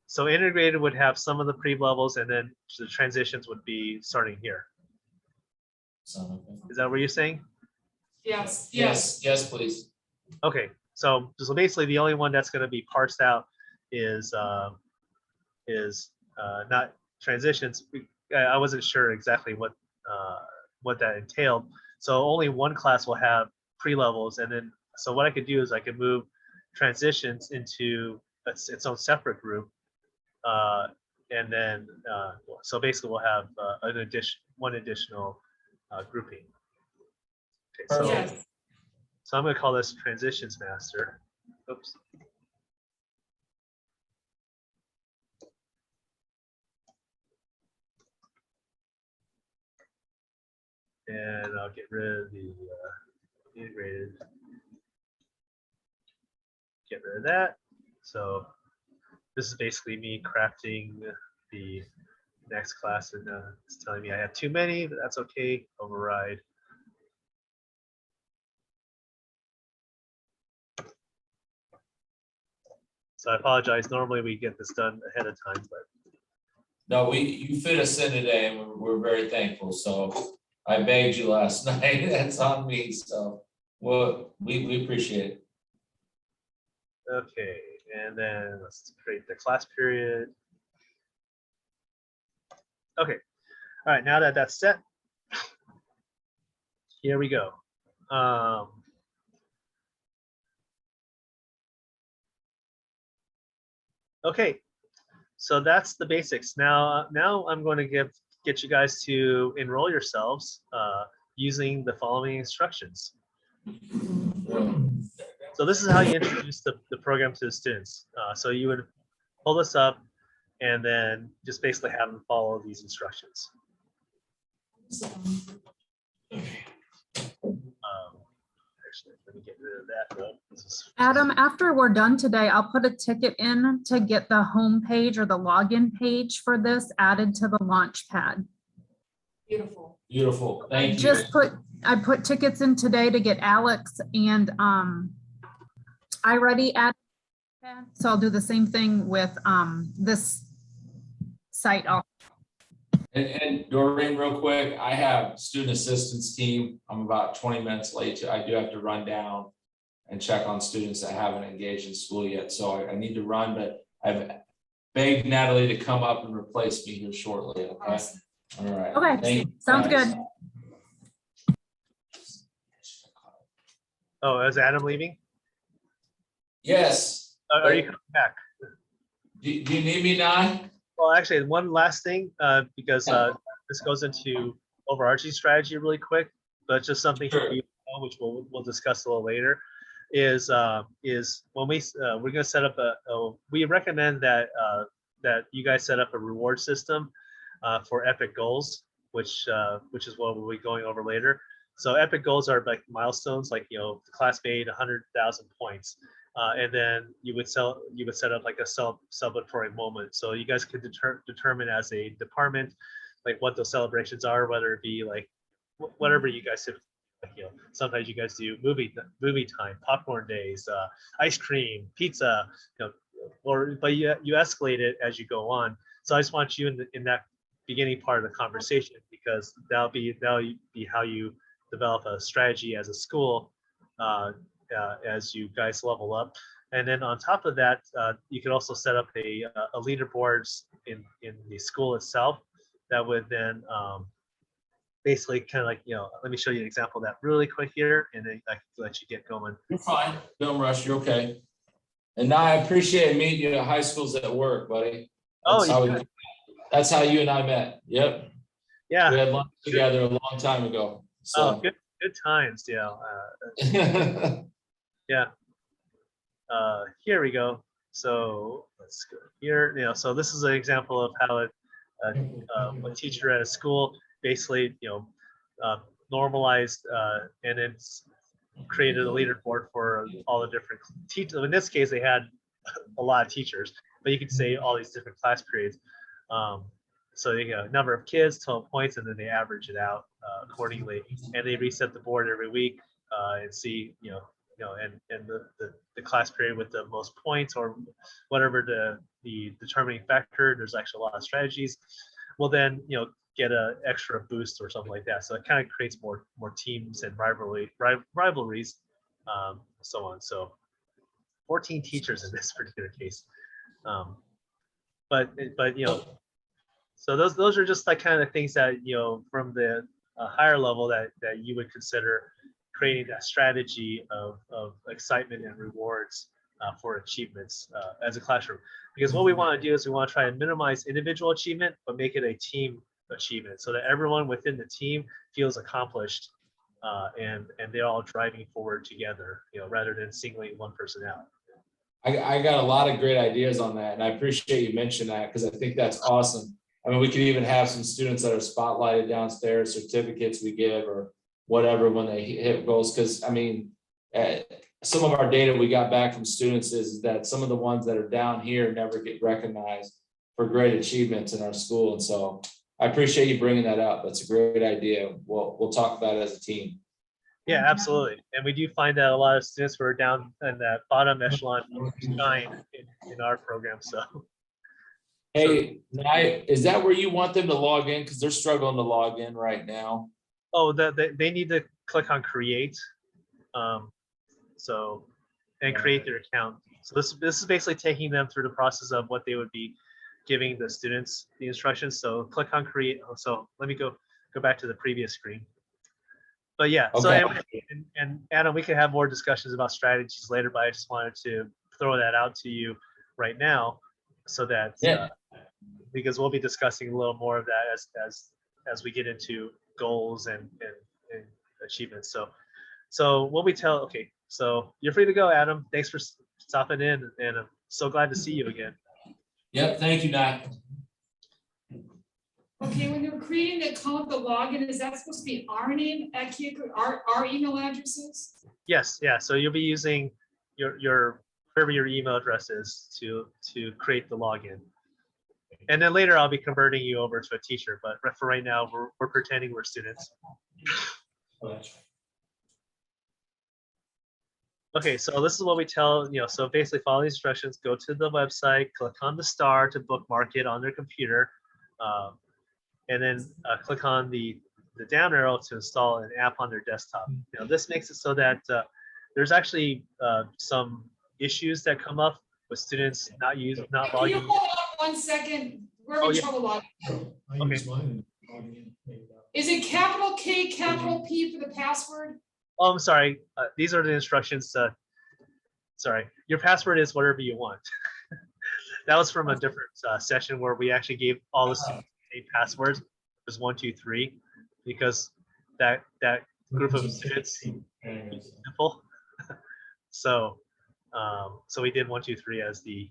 so integrated would have some of the pre-levels, and then the transitions would be starting here. Is that what you're saying? Yes. Yes, please. Okay, so basically the only one that's going to be parsed out is not transitions. I wasn't sure exactly what that entailed. So only one class will have pre-levels, and then so what I could do is I could move transitions into its own separate group, and then so basically we'll have one additional grouping. Okay, so I'm going to call this transitions master. Oops. And I'll get rid of the integrated. Get rid of that. So this is basically me crafting the next class, and it's telling me I have too many, but that's okay. Override. So I apologize. Normally we get this done ahead of time, but no, you fit us in today, and we're very thankful. So I begged you last night. That's on me. So well, we appreciate it. Okay, and then let's create the class period. Okay, all right. Now that that's set, here we go. Okay, so that's the basics. Now I'm going to get you guys to enroll yourselves using the following instructions. So this is how you introduce the program to the students. So you would pull this up and then just basically have them follow these instructions. Actually, let me get rid of that. Adam, after we're done today, I'll put a ticket in to get the home page or the login page for this added to the launch pad. Beautiful. Beautiful. Thank you. I put tickets in today to get Alex and I already added. So I'll do the same thing with this site. And Doreen, real quick, I have student assistance team. I'm about 20 minutes late. I do have to run down and check on students that haven't engaged in school yet. So I need to run, but I've begged Natalie to come up and replace me here shortly. Okay. Awesome. All right. Okay. Sounds good. Oh, is Adam leaving? Yes. Are you coming back? Do you need me now? Well, actually, one last thing, because this goes into overarching strategy really quick, but just something for you, which we'll discuss a little later, is when we're going to set up we recommend that that you guys set up a reward system for epic goals, which is what we'll be going over later. So epic goals are like milestones, like the class made 100,000 points. And then you would set up like a celebratory moment. So you guys could determine as a department like what those celebrations are, whether it be like whatever you guys Sometimes you guys do movie time, popcorn days, ice cream, pizza, but you escalate it as you go on. So I just want you in that beginning part of the conversation, because that'll be how you develop a strategy as a school as you guys level up. And then on top of that, you can also set up a leaderboards in the school itself that would then basically kind of like, let me show you an example of that really quick here, and then I can let you get going. You're fine. Don't rush. You're okay. And now I appreciate meeting you at high schools at work, buddy. That's how you and I met. Yep. Yeah. We had lunch together a long time ago. So. Oh, good times. Yeah. Yeah. Here we go. So let's go here. So this is an example of how a teacher at a school basically, normalized and then created a leaderboard for all the different teachers. In this case, they had a lot of teachers, but you could say all these different class periods. So you got a number of kids, total points, and then they average it out accordingly, and they reset the board every week and see, and the class period with the most points or whatever the determining factor. There's actually a lot of strategies. Will then get an extra boost or something like that. So it kind of creates more teams and rivalries, so on. So 14 teachers in this particular case, but so those are just like kind of things that from the higher level that you would consider creating that strategy of excitement and rewards for achievements as a classroom. Because what we want to do is we want to try and minimize individual achievement, but make it a team achievement, so that everyone within the team feels accomplished and they're all driving forward together, rather than singling one person out. I got a lot of great ideas on that, and I appreciate you mentioning that, because I think that's awesome. I mean, we could even have some students that are spotlighted downstairs, certificates we give or whatever when they hit goals. Because I mean, some of our data we got back from students is that some of the ones that are down here never get recognized for great achievements in our school. And so I appreciate you bringing that up. That's a great idea. We'll talk about it as a team. Yeah, absolutely. And we do find that a lot of students who are down in that bottom echelon shine in our program. So. Hey, is that where you want them to log in? Because they're struggling to log in right now. Oh, they need to click on create, and create their account. So this is basically taking them through the process of what they would be giving the students the instructions. So click on create. So let me go back to the previous screen. But yeah, okay. So and Adam, we can have more discussions about strategies later, but I just wanted to throw that out to you right now, so that because we'll be discussing a little more of that as we get into goals and achievements. So what we tell, okay, so you're free to go, Adam. Thanks for stopping in, and I'm so glad to see you again. Yep, thank you, Nat. Okay, when you're creating the account, the login, is that supposed to be our name at Keokuk, our email addresses? Yes, yeah. So you'll be using your whatever your email address is to create the login. And then later I'll be converting you over to a teacher, but for right now, we're pretending we're students. Okay, so this is what we tell, so basically follow the instructions, go to the website, click on the star to bookmark it on their computer, and then click on the down arrow to install an app on their desktop. This makes it so that there's actually some issues that come up with students not logging. Can you hold on 1 second? We're having trouble logging. Okay. Is it capital K, capital P for the password? Oh, I'm sorry. These are the instructions. Sorry, your password is whatever you want. That was from a different session where we actually gave all the students passwords. It was 1, 2, 3, because that group of students simple. So we did 1, 2, 3 as the.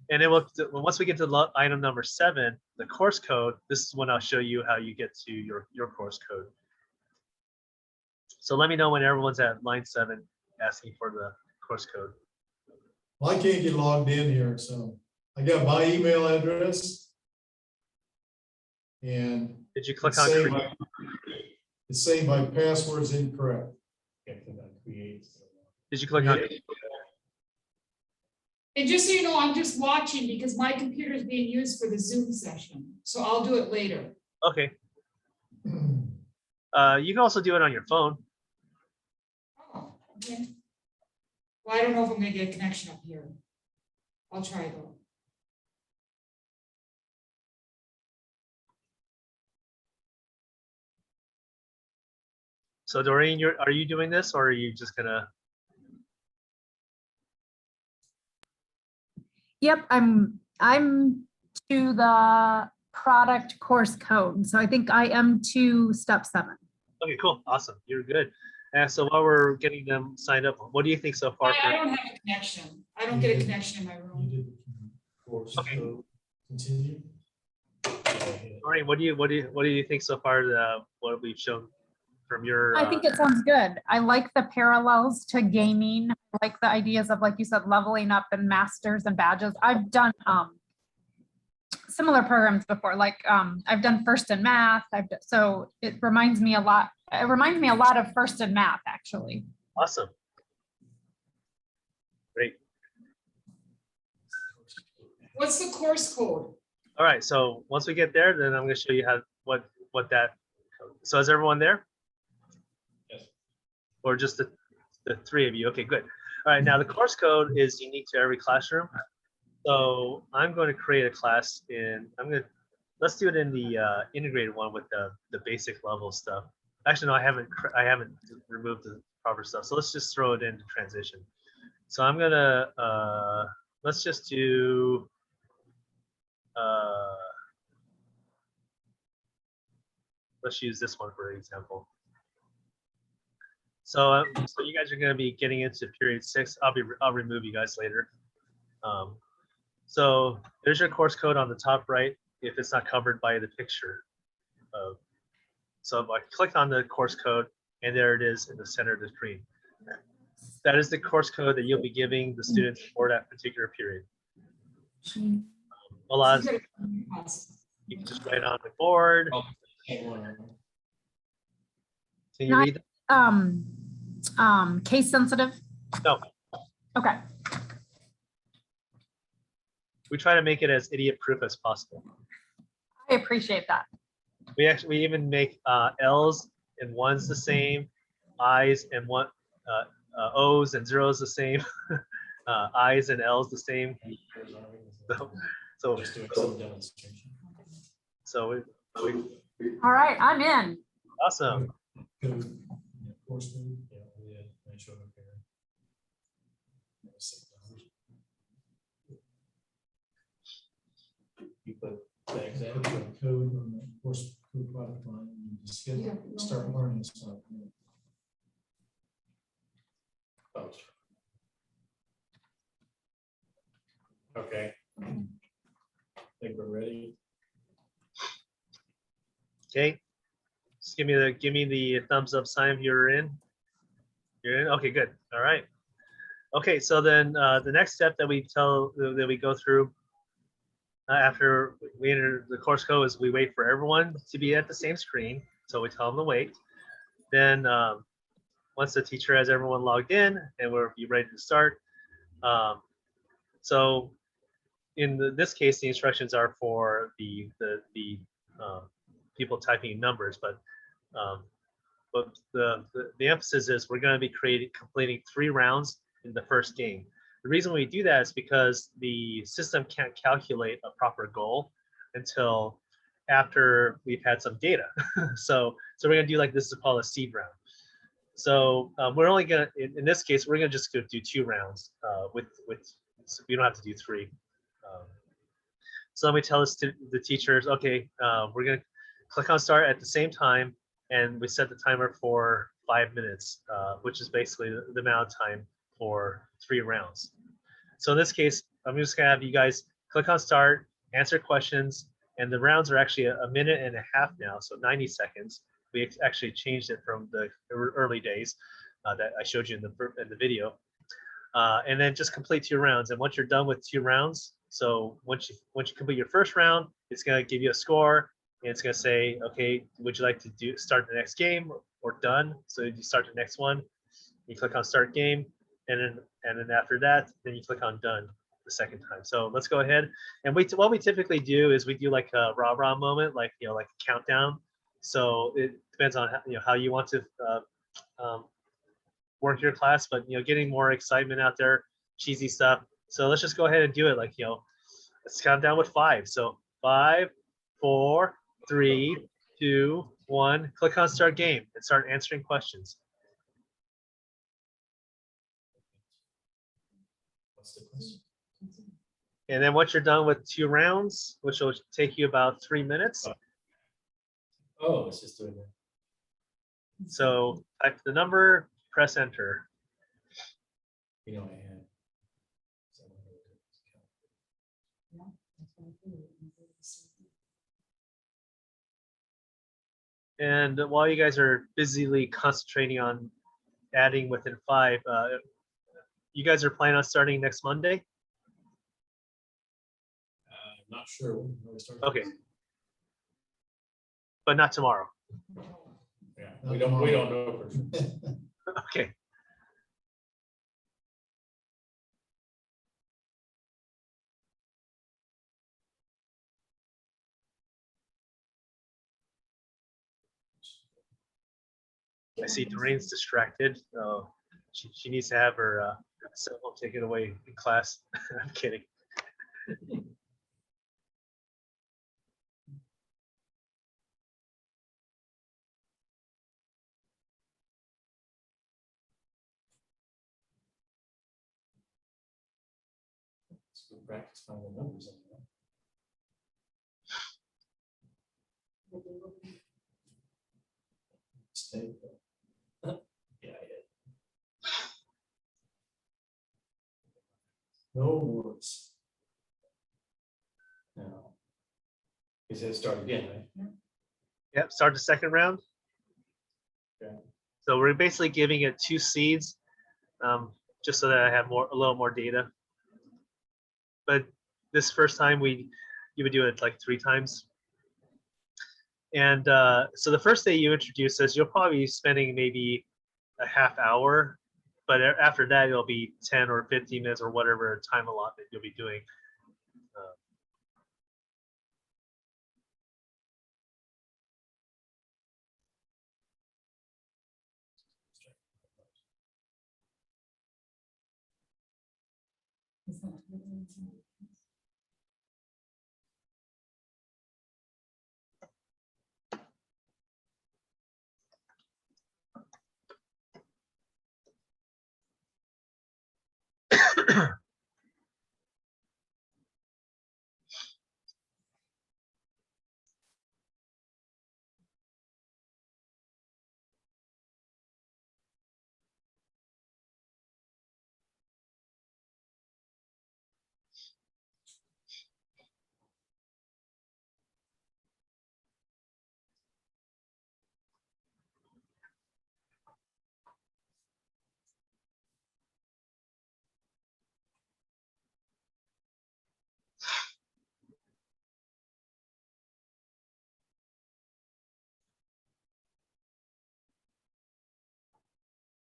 And then once we get to item number 7, the course code, this is when I'll show you how you get to your course code. So let me know when everyone's at line 7 asking for the course code. Well, I can't get logged in here, so I got my email address. And Did you click it's on saying create? it's saying my password's incorrect. Did you click on? And just so you know, I'm just watching because my computer is being used for the Zoom session, so I'll do it later. Okay. You can also do it on your phone. Oh, okay. Well, I don't know if I'm gonna get a connection up here. I'll try though. So Doreen, are you doing this, or are you just gonna? Yep, I'm to the product course code. So I think I am to step 7. Okay, cool, awesome, you're good. And so while we're getting them signed up, what do you think so far? I don't have a connection. I don't get a connection in my room. Okay. Continue. Doreen, what do you think so far? What we've shown from your. I think it sounds good. I like the parallels to gaming. I like the ideas of, like you said, leveling up and masters and badges. I've done similar programs before. Like I've done first in math. So it reminds me a lot. It reminds me a lot of first in math, actually. Awesome. Great. What's the course code? All right. So once we get there, then I'm going to show you how what that. So is everyone there? Yes. Or just the 3 of you? Okay, good. All right. Now the course code is unique to every classroom. So I'm going to create a class let's do it in the integrated one with the basic level stuff. Actually, no, I haven't removed the proper stuff. So let's just throw it into transition. So I'm gonna, let's just do, let's use this one for example. So you guys are gonna be getting into period 6. I'll remove you guys later. So there's your course code on the top right if it's not covered by the picture. So I click on the course code, and there it is in the center of the screen. That is the course code that you'll be giving the students for that particular period. A lot of, you can just write on the board. Can you read that? Case sensitive? No. Okay. We try to make it as idiot proof as possible. I appreciate that. We even make L's and 1's the same, I's and O's and 0's the same, I's and L's the same. So all right, I'm in. Awesome. You put the exact code on the course code product line and you just start learning stuff. Okay. I think we're ready. Okay. Just give me the thumbs up sign if you're in. You're in. Okay, good. All right. Okay, so then the next step that we go through after we enter the course code is we wait for everyone to be at the same screen. So we tell them to wait. Then once the teacher has everyone logged in and we're ready to start. So in this case, the instructions are for the people typing numbers, but the emphasis is we're going to be completing 3 rounds in the first game. The reason we do that is because the system can't calculate a proper goal until after we've had some data. so we're gonna do like this is called a seed round. So we're only gonna in this case we're gonna just go do 2 rounds so we don't have to do 3. So then we tell the teachers, okay, we're gonna click on start at the same time, and we set the timer for 5 minutes, which is basically the amount of time for 3 rounds. So in this case, I'm just gonna have you guys click on start, answer questions, and the rounds are actually a minute and a half now, so 90 seconds. We actually changed it from the early days that I showed you in the video. And then just complete 2 rounds. And once you're done with 2 rounds, so once you complete your first round, it's gonna give you a score. And it's going to say, okay, would you like to start the next game or done? So you start the next one, you click on start game, and then after that, then you click on done the second time. So let's go ahead. And what we typically do is we do like a rah-rah moment, like, like a countdown. So it depends on how you want to work your class, but getting more excitement out there, cheesy stuff. So let's just go ahead and do it. Like, let's count down with 5. So 5, 4, 3, 2, 1. Click on start game and start answering questions. What's the question? And then once you're done with 2 rounds, which will take you about 3 minutes. Oh, it's just doing that. So type the number, press enter. I had. And while you guys are busily concentrating on adding within 5, you guys are planning on starting next Monday? I'm not sure when we start. Okay. But not tomorrow. Yeah, we don't know for sure. Okay. I see Doreen's distracted. She needs to have her cell phone taken away in class. I'm kidding. It's good practice finding the numbers anyway. Stay. Yeah, no words. No. He said start again, right? Yep, start the second round. Okay. So we're basically giving it 2 seeds, just so that I have a little more data. But this first time you would do it like 3 times. And so the first day you introduce us, you'll probably be spending maybe a half hour, but after that it'll be 10 or 15 minutes or whatever time allotment you'll be doing.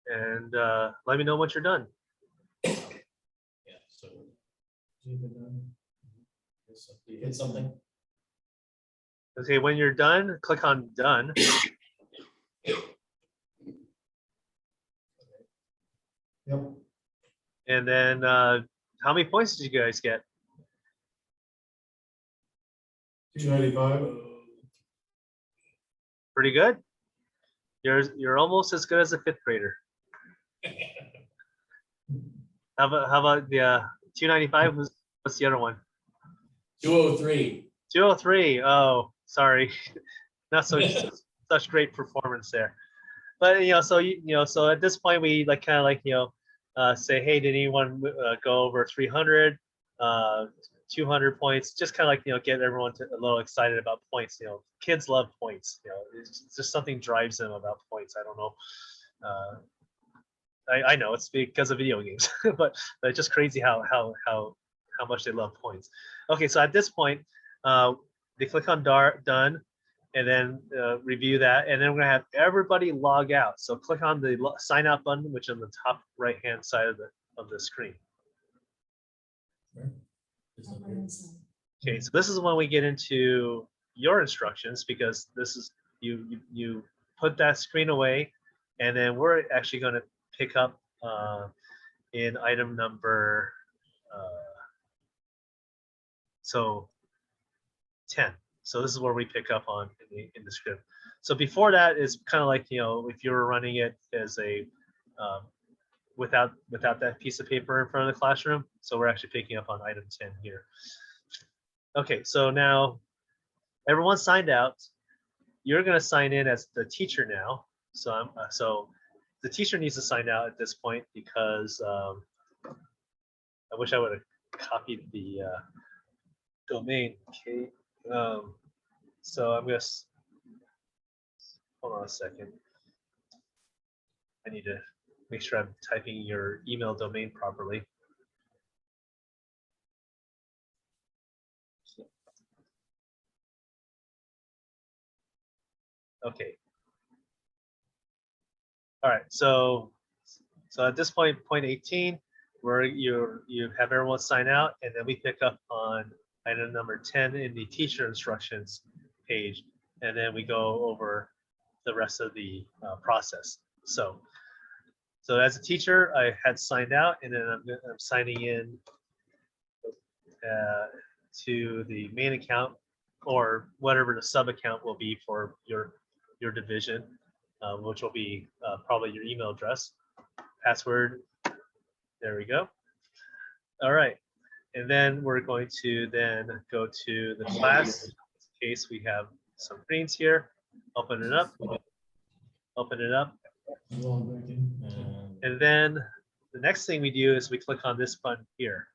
And let me know once you're done. Yeah, so you hit something. Okay, when you're done, click on done. Yep. And then how many points did you guys get? 295. Pretty good. You're almost as good as a 5th grader. How about the 295? What's the other one? 203. 203. Oh, sorry, not such great performance there. But so at this point we say, hey, did anyone go over 300, 200 points? Just kind of get everyone a little excited about points. Kids love points. It's just something drives them about points. I don't know. I know it's because of video games, but it's just crazy how much they love points. Okay, so at this point, they click on done, and then review that. And then we're gonna have everybody log out. So click on the sign out button, which is on the top right-hand side of the screen. Okay, so this is when we get into your instructions, because this is you put that screen away, and then we're actually going to pick up in item number 10. So this is where we pick up on in the script. So before that is kind of like, if you were running it as a without that piece of paper in front of the classroom. So we're actually picking up on item 10 here. Okay, so now everyone signed out. You're going to sign in as the teacher now. So so the teacher needs to sign out at this point, because I wish I would have copied the domain. Okay, so I'm going to hold on a second. I need to make sure I'm typing your email domain properly. Okay. All right. So at this point 18, where you have everyone sign out, and then we pick up on item number 10 in the teacher instructions page, and then we go over the rest of the process. So as a teacher, I had signed out, and then I'm signing in to the main account, or whatever the sub account will be for your division, which will be probably your email address, password. There we go. All right, and then we're going to then go to the class. In this case, we have some screens here. Open it up. Open it up. And then the next thing we do is we click on this button here.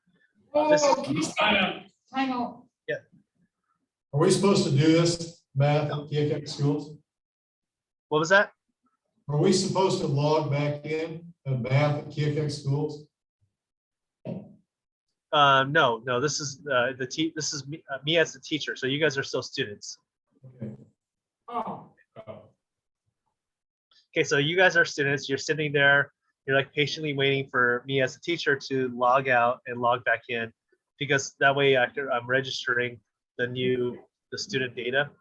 Time out. Yeah. Are we supposed to do this math at Keokuk schools? What was that? Are we supposed to log back in math at Keokuk schools? No. This is this is me as the teacher. So you guys are still students. Okay. Okay, so you guys are students. You're sitting there. You're like patiently waiting for me as a teacher to log out and log back in, because that way I'm registering the student data.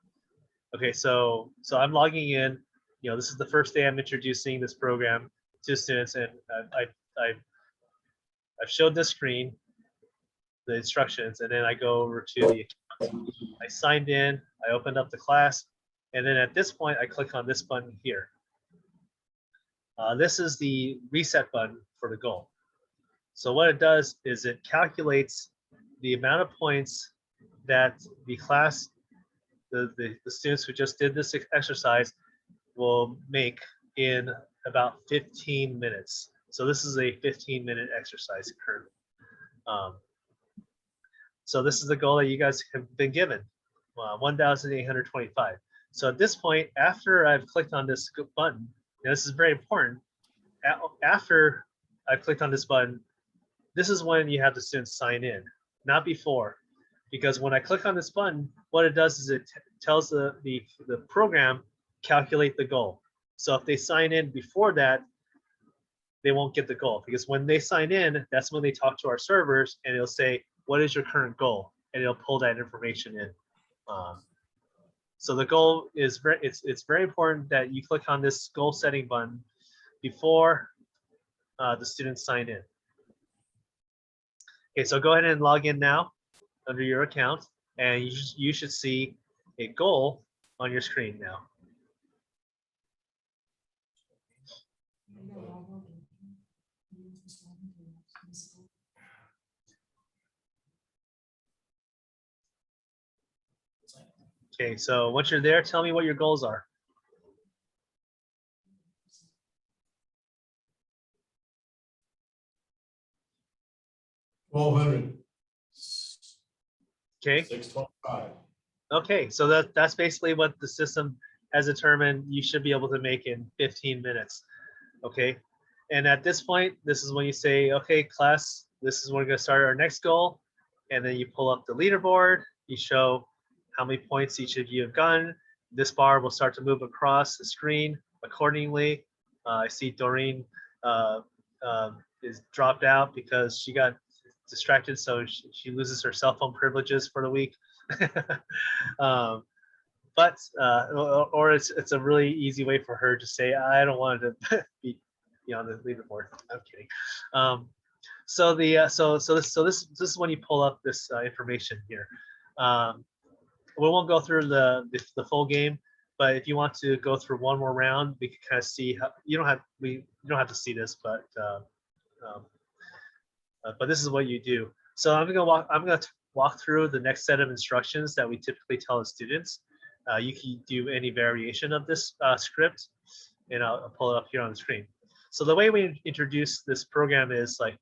Okay, so I'm logging in. This is the first day I'm introducing this program to students, and I've showed this screen, the instructions, and then I go over to the account. I signed in, I opened up the class, and then at this point I click on this button here. This is the reset button for the goal. So what it does is it calculates the amount of points that the class, the students who just did this exercise, will make in about 15 minutes. So this is a 15-minute exercise currently. So this is the goal that you guys have been given, 1,825. So at this point, after I've clicked on this button, now this is very important, after I've clicked on this button, this is when you have the students sign in, not before. Because when I click on this button, what it does is it tells the program calculate the goal. So if they sign in before that, they won't get the goal, because when they sign in, that's when they talk to our servers, and it'll say, what is your current goal? And it'll pull that information in. So the goal is it's very important that you click on this goal setting button before the students sign in. Okay, so go ahead and log in now under your account, and you should see a goal on your screen now. Okay, so once you're there, tell me what your goals are. $1,200. Okay. 625. Okay, so that's basically what the system has determined you should be able to make in 15 minutes. Okay, and at this point, this is when you say, okay, class, this is when we're going to start our next goal. And then you pull up the leaderboard, you show how many points each of you have gotten, this bar will start to move across the screen accordingly. I see Doreen is dropped out because she got distracted, so she loses her cell phone privileges for the week. Or it's a really easy way for her to say, I don't want to be on the leaderboard. I'm kidding. So this is when you pull up this information here. We won't go through the full game, but if you want to go through one more round, we can kind of see how you don't have to see this, but this is what you do. So I'm gonna walk through the next set of instructions that we typically tell the students. You can do any variation of this script, and I'll pull it up here on the screen. So the way we introduce this program is like,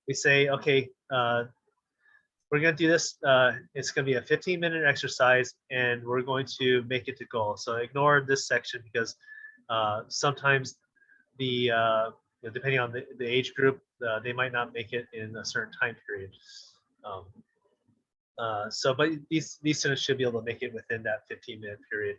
we say, okay, we're going to do this. It's going to be a 15-minute exercise, and we're going to make it to goal. So ignore this section because sometimes depending on the age group, they might not make it in a certain time period. But these students should be able to make it within that 15-minute period.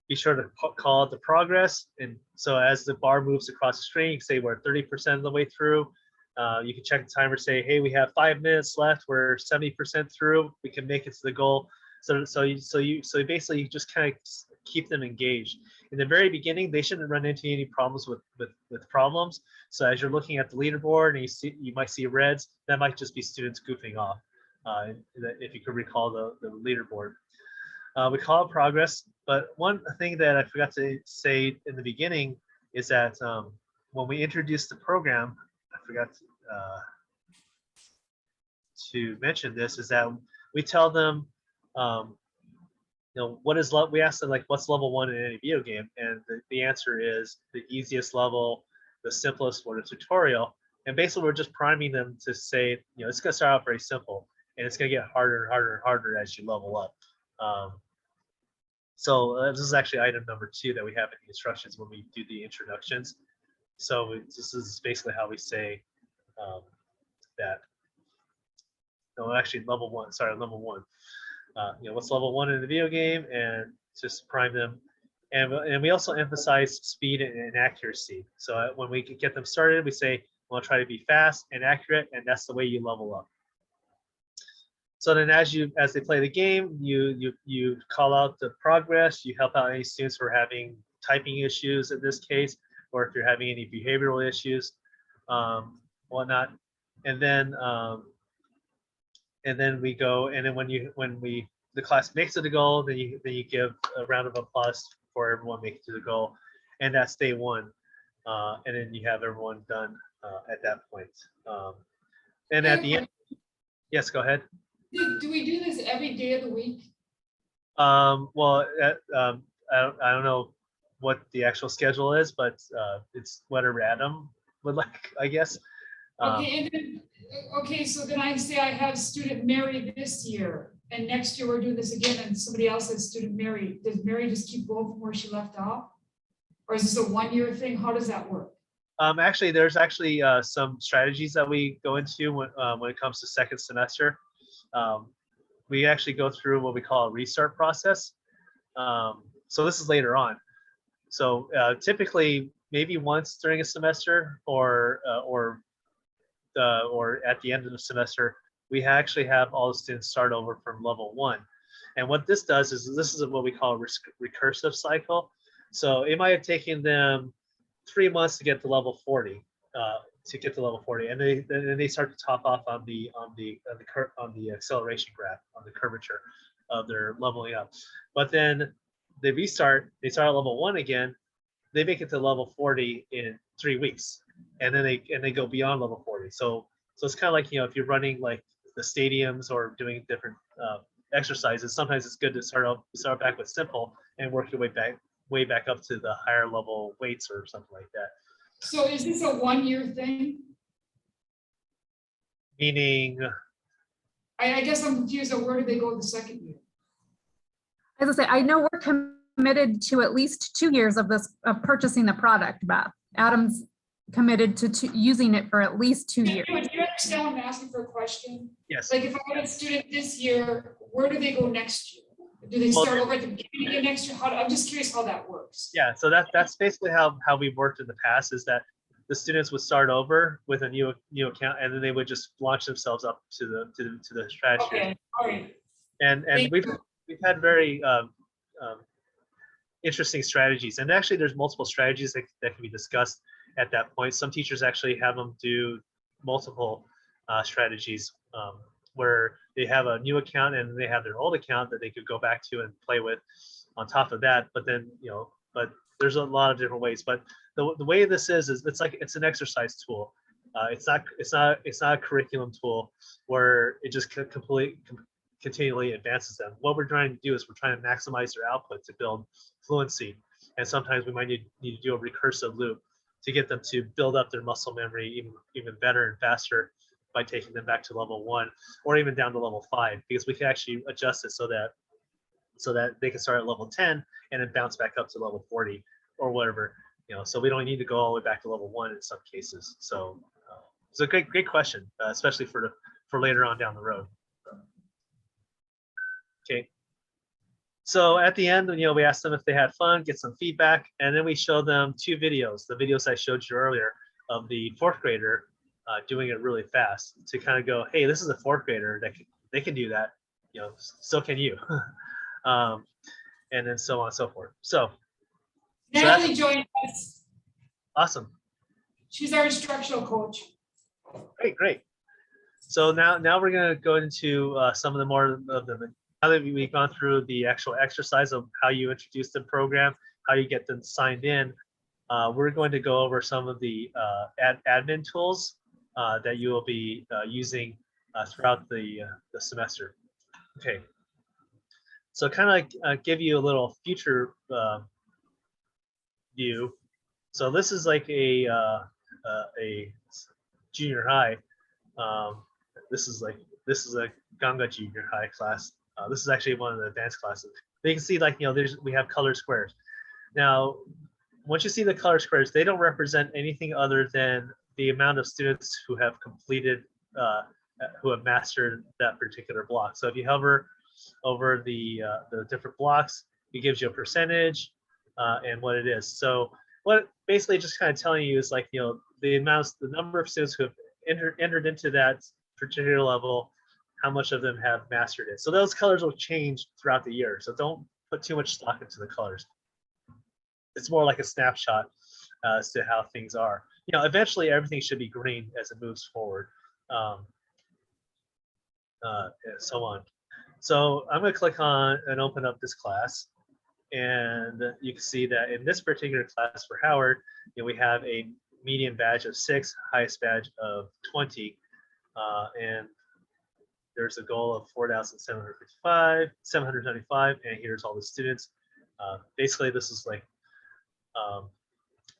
Be sure to call out the progress. And so as the bar moves across the screen, you can say we're 30% of the way through. You can check the timer, say, hey, we have 5 minutes left. We're 70% through. We can make it to the goal. So basically you just kind of keep them engaged. In the very beginning, they shouldn't run into any problems with problems. So as you're looking at the leaderboard and you might see reds, that might just be students goofing off. If you could recall the leaderboard. We call it progress, but one thing that I forgot to say in the beginning is that when we introduce the program, I forgot to mention this, is that we tell them, we ask them like, what's level 1 in any video game? And the answer is the easiest level, the simplest, or the tutorial. And basically we're just priming them to say, it's gonna start out very simple and it's gonna get harder and harder and harder as you level up. This is actually item number 2 that we have in the instructions when we do the introductions. So this is basically how we say that. No, actually level 1. Sorry, level 1. What's level 1 in the video game, and just prime them. And we also emphasize speed and accuracy. So when we get them started, we say we'll try to be fast and accurate, and that's the way you level up. So then as they play the game, you call out the progress, you help out any students who are having typing issues in this case, or if you're having any behavioral issues, whatnot. And then we go, and then when the class makes it to goal, then you give a round of applause for everyone making it to the goal, and that's day 1. And then you have everyone done at that point. And at the end, yes, go ahead. Do we do this every day of the week? Well, I don't know what the actual schedule is, but it's whatever Adam would like, I guess. Okay, so then I say I have student Mary this year, and next year we're doing this again, and somebody else has student Mary. Does Mary just keep going from where she left off? Or is this a 1-year thing? How does that work? Actually, there's some strategies that we go into when it comes to second semester. We actually go through what we call a restart process. So this is later on. So typically, maybe once during a semester, or at the end of the semester, we actually have all the students start over from level 1. And what this does is this is what we call a recursive cycle. So it might have taken them 3 months to get to level 40. And then they start to top off on the acceleration graph, on the curvature of their leveling up. But then they start at level 1 again. They make it to level 40 in 3 weeks, and then they go beyond level 40. So it's kind of like, if you're running like the stadiums or doing different exercises, sometimes it's good to start back with simple and work your way back up to the higher level weights or something like that. So is this a 1-year thing? Meaning? I guess I'm confused. Where do they go the second year? As I say, I know we're committed to at least 2 years of purchasing the product, Beth. Adam's committed to using it for at least 2 years. You're understand when I'm asking for a question? Yes. Like if I have a student this year, where do they go next year? Do they Well, start over at the beginning of next year? I'm just curious how that works. Yeah, so that's basically how we've worked in the past, is that the students would start over with a new account, and then they would just launch themselves up to the strategy. Okay, all right. And we've had very interesting strategies, and actually there's multiple strategies that can be discussed at that point. Some teachers actually have them do multiple strategies, where they have a new account and they have their old account that they could go back to and play with on top of that. But then, but there's a lot of different ways. But the way this is it's an exercise tool. It's not a curriculum tool where it just continually advances them. What we're trying to do is we're trying to maximize their output to build fluency. And sometimes we might need to do a recursive loop to get them to build up their muscle memory even better and faster by taking them back to level 1 or even down to level 5, because we can actually adjust it so that they can start at level 10 and then bounce back up to level 40 or whatever, so we don't need to go all the way back to level 1 in some cases. So it's a great question, especially for later on down the road. Okay. So at the end, we asked them if they had fun, get some feedback, and then we show them 2 videos, the videos I showed you earlier of the 4th grader doing it really fast, to kind of go, hey, this is a 4th grader they can do that, so can you. And then so on and so forth. So Natalie joined us. Awesome. She's our instructional coach. Great. So now we're going to go into some of the more of them. Now that we've gone through the actual exercise of how you introduce the program, how you get them signed in, we're going to go over some of the admin tools that you will be using throughout the semester. Okay. So kind of give you a little future view. So this is like a junior high. This is a Ganga junior high class. This is actually one of the advanced classes. But you can see, like, we have colored squares. Now, once you see the color squares, they don't represent anything other than the amount of students who have completed, who have mastered that particular block. So if you hover over the different blocks, it gives you a percentage and what it is. So what basically just kind of telling you is, like, the number of students who have entered into that particular level, how much of them have mastered it. So those colors will change throughout the year. So don't put too much stock into the colors. It's more like a snapshot as to how things are. Eventually everything should be green as it moves forward, and so on. So I'm going to click on and open up this class, and you can see that in this particular class for Howard, we have a median badge of 6, highest badge of 20, and there's a goal of 795, and here's all the students. Basically, this is like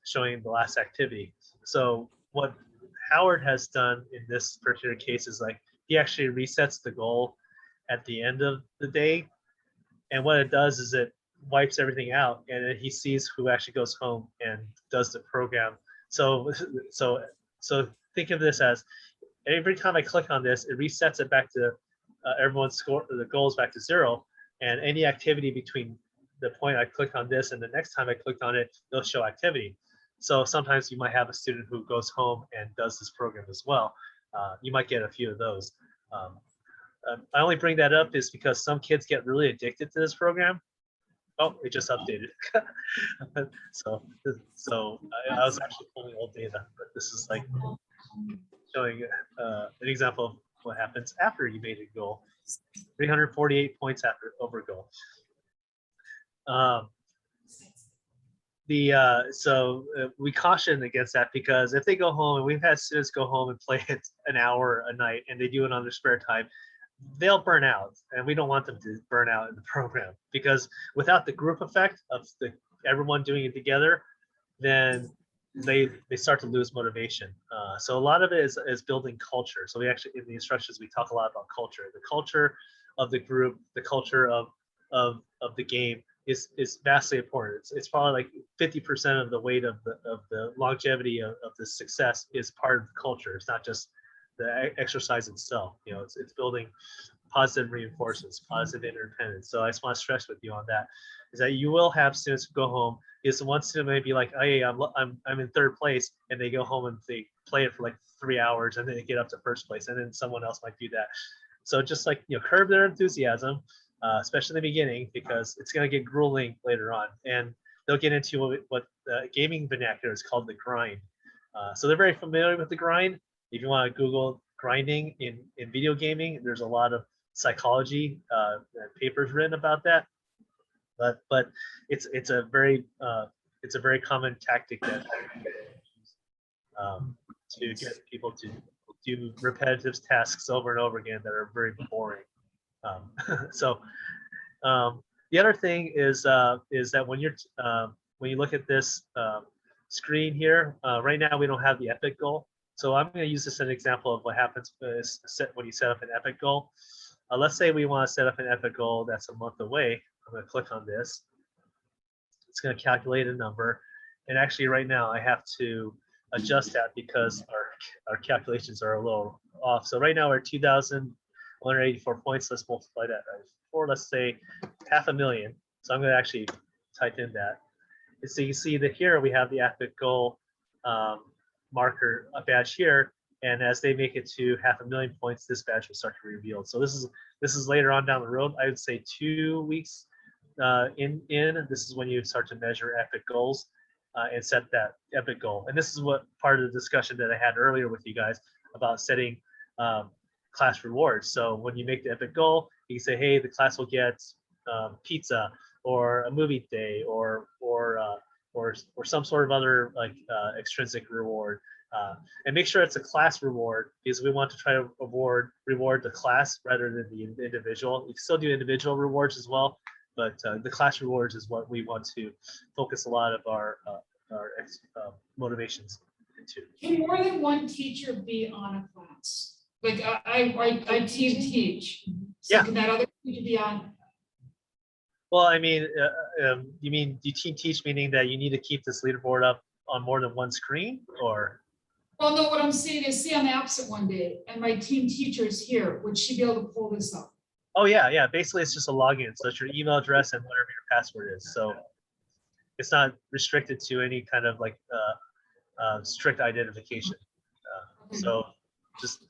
showing the last activity. So what Howard has done in this particular case is, like, he actually resets the goal at the end of the day, and what it does is it wipes everything out, and then he sees who actually goes home and does the program. So think of this as, every time I click on this, it resets it back to everyone's score, the goals back to 0, and any activity between the point I click on this and the next time I click on it, they'll show activity. So sometimes you might have a student who goes home and does this program as well. You might get a few of those. I only bring that up is because some kids get really addicted to this program. Oh, it just updated. so I was actually pulling old data, but this is like showing an example of what happens after you made a goal. 348 points after over a goal. We caution against that, because if they go home, and we've had students go home and play it an hour a night, and they do it on their spare time, they'll burn out, and we don't want them to burn out in the program, because without the group effect of everyone doing it together, then they start to lose motivation. So a lot of it is building culture. So we actually, in the instructions, we talk a lot about culture, the culture of the group, the culture of the game is vastly important. It's probably like 50% of the weight of the longevity of the success is part of the culture. It's not just exercise itself. You know, it's building positive reinforcements, positive interdependence. So I just want to stress with you on that, is that you will have students who go home. Is one student may be like, hey, I'm in third place, and they go home and they play it for like 3 hours, and then they get up to first place, and then someone else might do that. So just like, you know, curb their enthusiasm, especially in the beginning, because it's going to get grueling later on, and they'll get into what the gaming vernacular is called the grind. So they're very familiar with the grind. If you want to Google grinding in video gaming, there's a lot of psychology papers written about that. But it's a very common tactic that to get people to do repetitive tasks over and over again that are very boring. So the other thing is that when you look at this screen here, right now we don't have the epic goal. So I'm going to use this as an example of what happens when you set up an epic goal. Let's say we want to set up an epic goal that's a month away. I'm going to click on this. It's going to calculate a number. And actually right now I have to adjust that because our calculations are a little off. So right now we're 2,184 points. Let's multiply that by 4. Let's say 500,000. So I'm going to actually type in that. And so you see that here we have the epic goal marker badge here. And as they make it to 500,000 points, this badge will start to be revealed. So this is later on down the road. I would say 2 weeks in. This is when you start to measure epic goals and set that epic goal. And this is what part of the discussion that I had earlier with you guys about setting class rewards. So when you make the epic goal, you can say, hey, the class will get pizza or a movie day or some sort of other like extrinsic reward. And make sure it's a class reward, because we want to try to reward the class rather than the individual. You can still do individual rewards as well, but the class rewards is what we want to focus a lot of our motivations into. Can more than one teacher be on a class? Like I teach. So Yeah. Can that other teacher be on? Well, I mean, you mean you teach, meaning that you need to keep this leaderboard up on more than one screen, or? Well, no, what I'm saying is, see, I'm absent one day and my team teacher is here. Would she be able to pull this up? Oh yeah. Basically, it's just a login. So it's your email address and whatever your password is. So it's not restricted to any kind of like strict identification. So just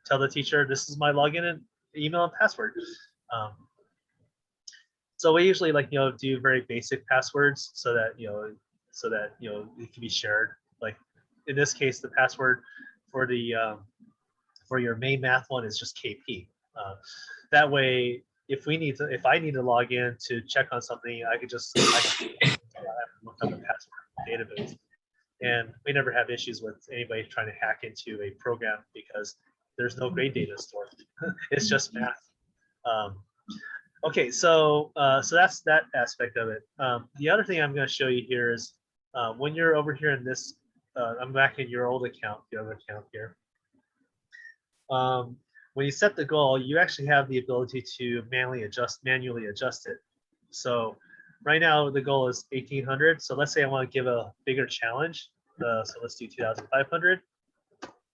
tell the teacher, this is my login and email and password. So we usually do very basic passwords so that it can be shared. Like in this case, the password for the for your main math one is just KP. That way, if I need to log in to check on something, I could look up the password database. And we never have issues with anybody trying to hack into a program because there's no grade data stored. It's just math. Okay, so that's that aspect of it. The other thing I'm going to show you here is when you're over here in this, I'm back in your old account, the other account here. When you set the goal, you actually have the ability to manually adjust it. So right now the goal is 1,800. So let's say I want to give a bigger challenge. So let's do 2,500.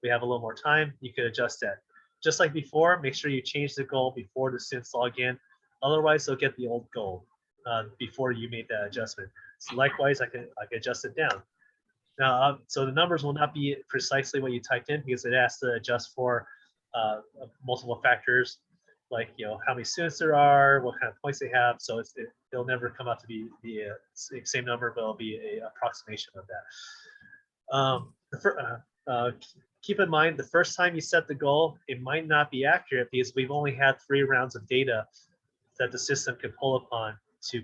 We have a little more time. You can adjust that. Just like before, make sure you change the goal before the students log in. Otherwise, they'll get the old goal before you made that adjustment. So likewise, I can adjust it down. Now, so the numbers will not be precisely what you typed in because it has to adjust for multiple factors, like how many students there are, what kind of points they have. So it'll never come out to be the same number, but it'll be an approximation of that. Keep in mind, the first time you set the goal, it might not be accurate because we've only had 3 rounds of data that the system can pull upon to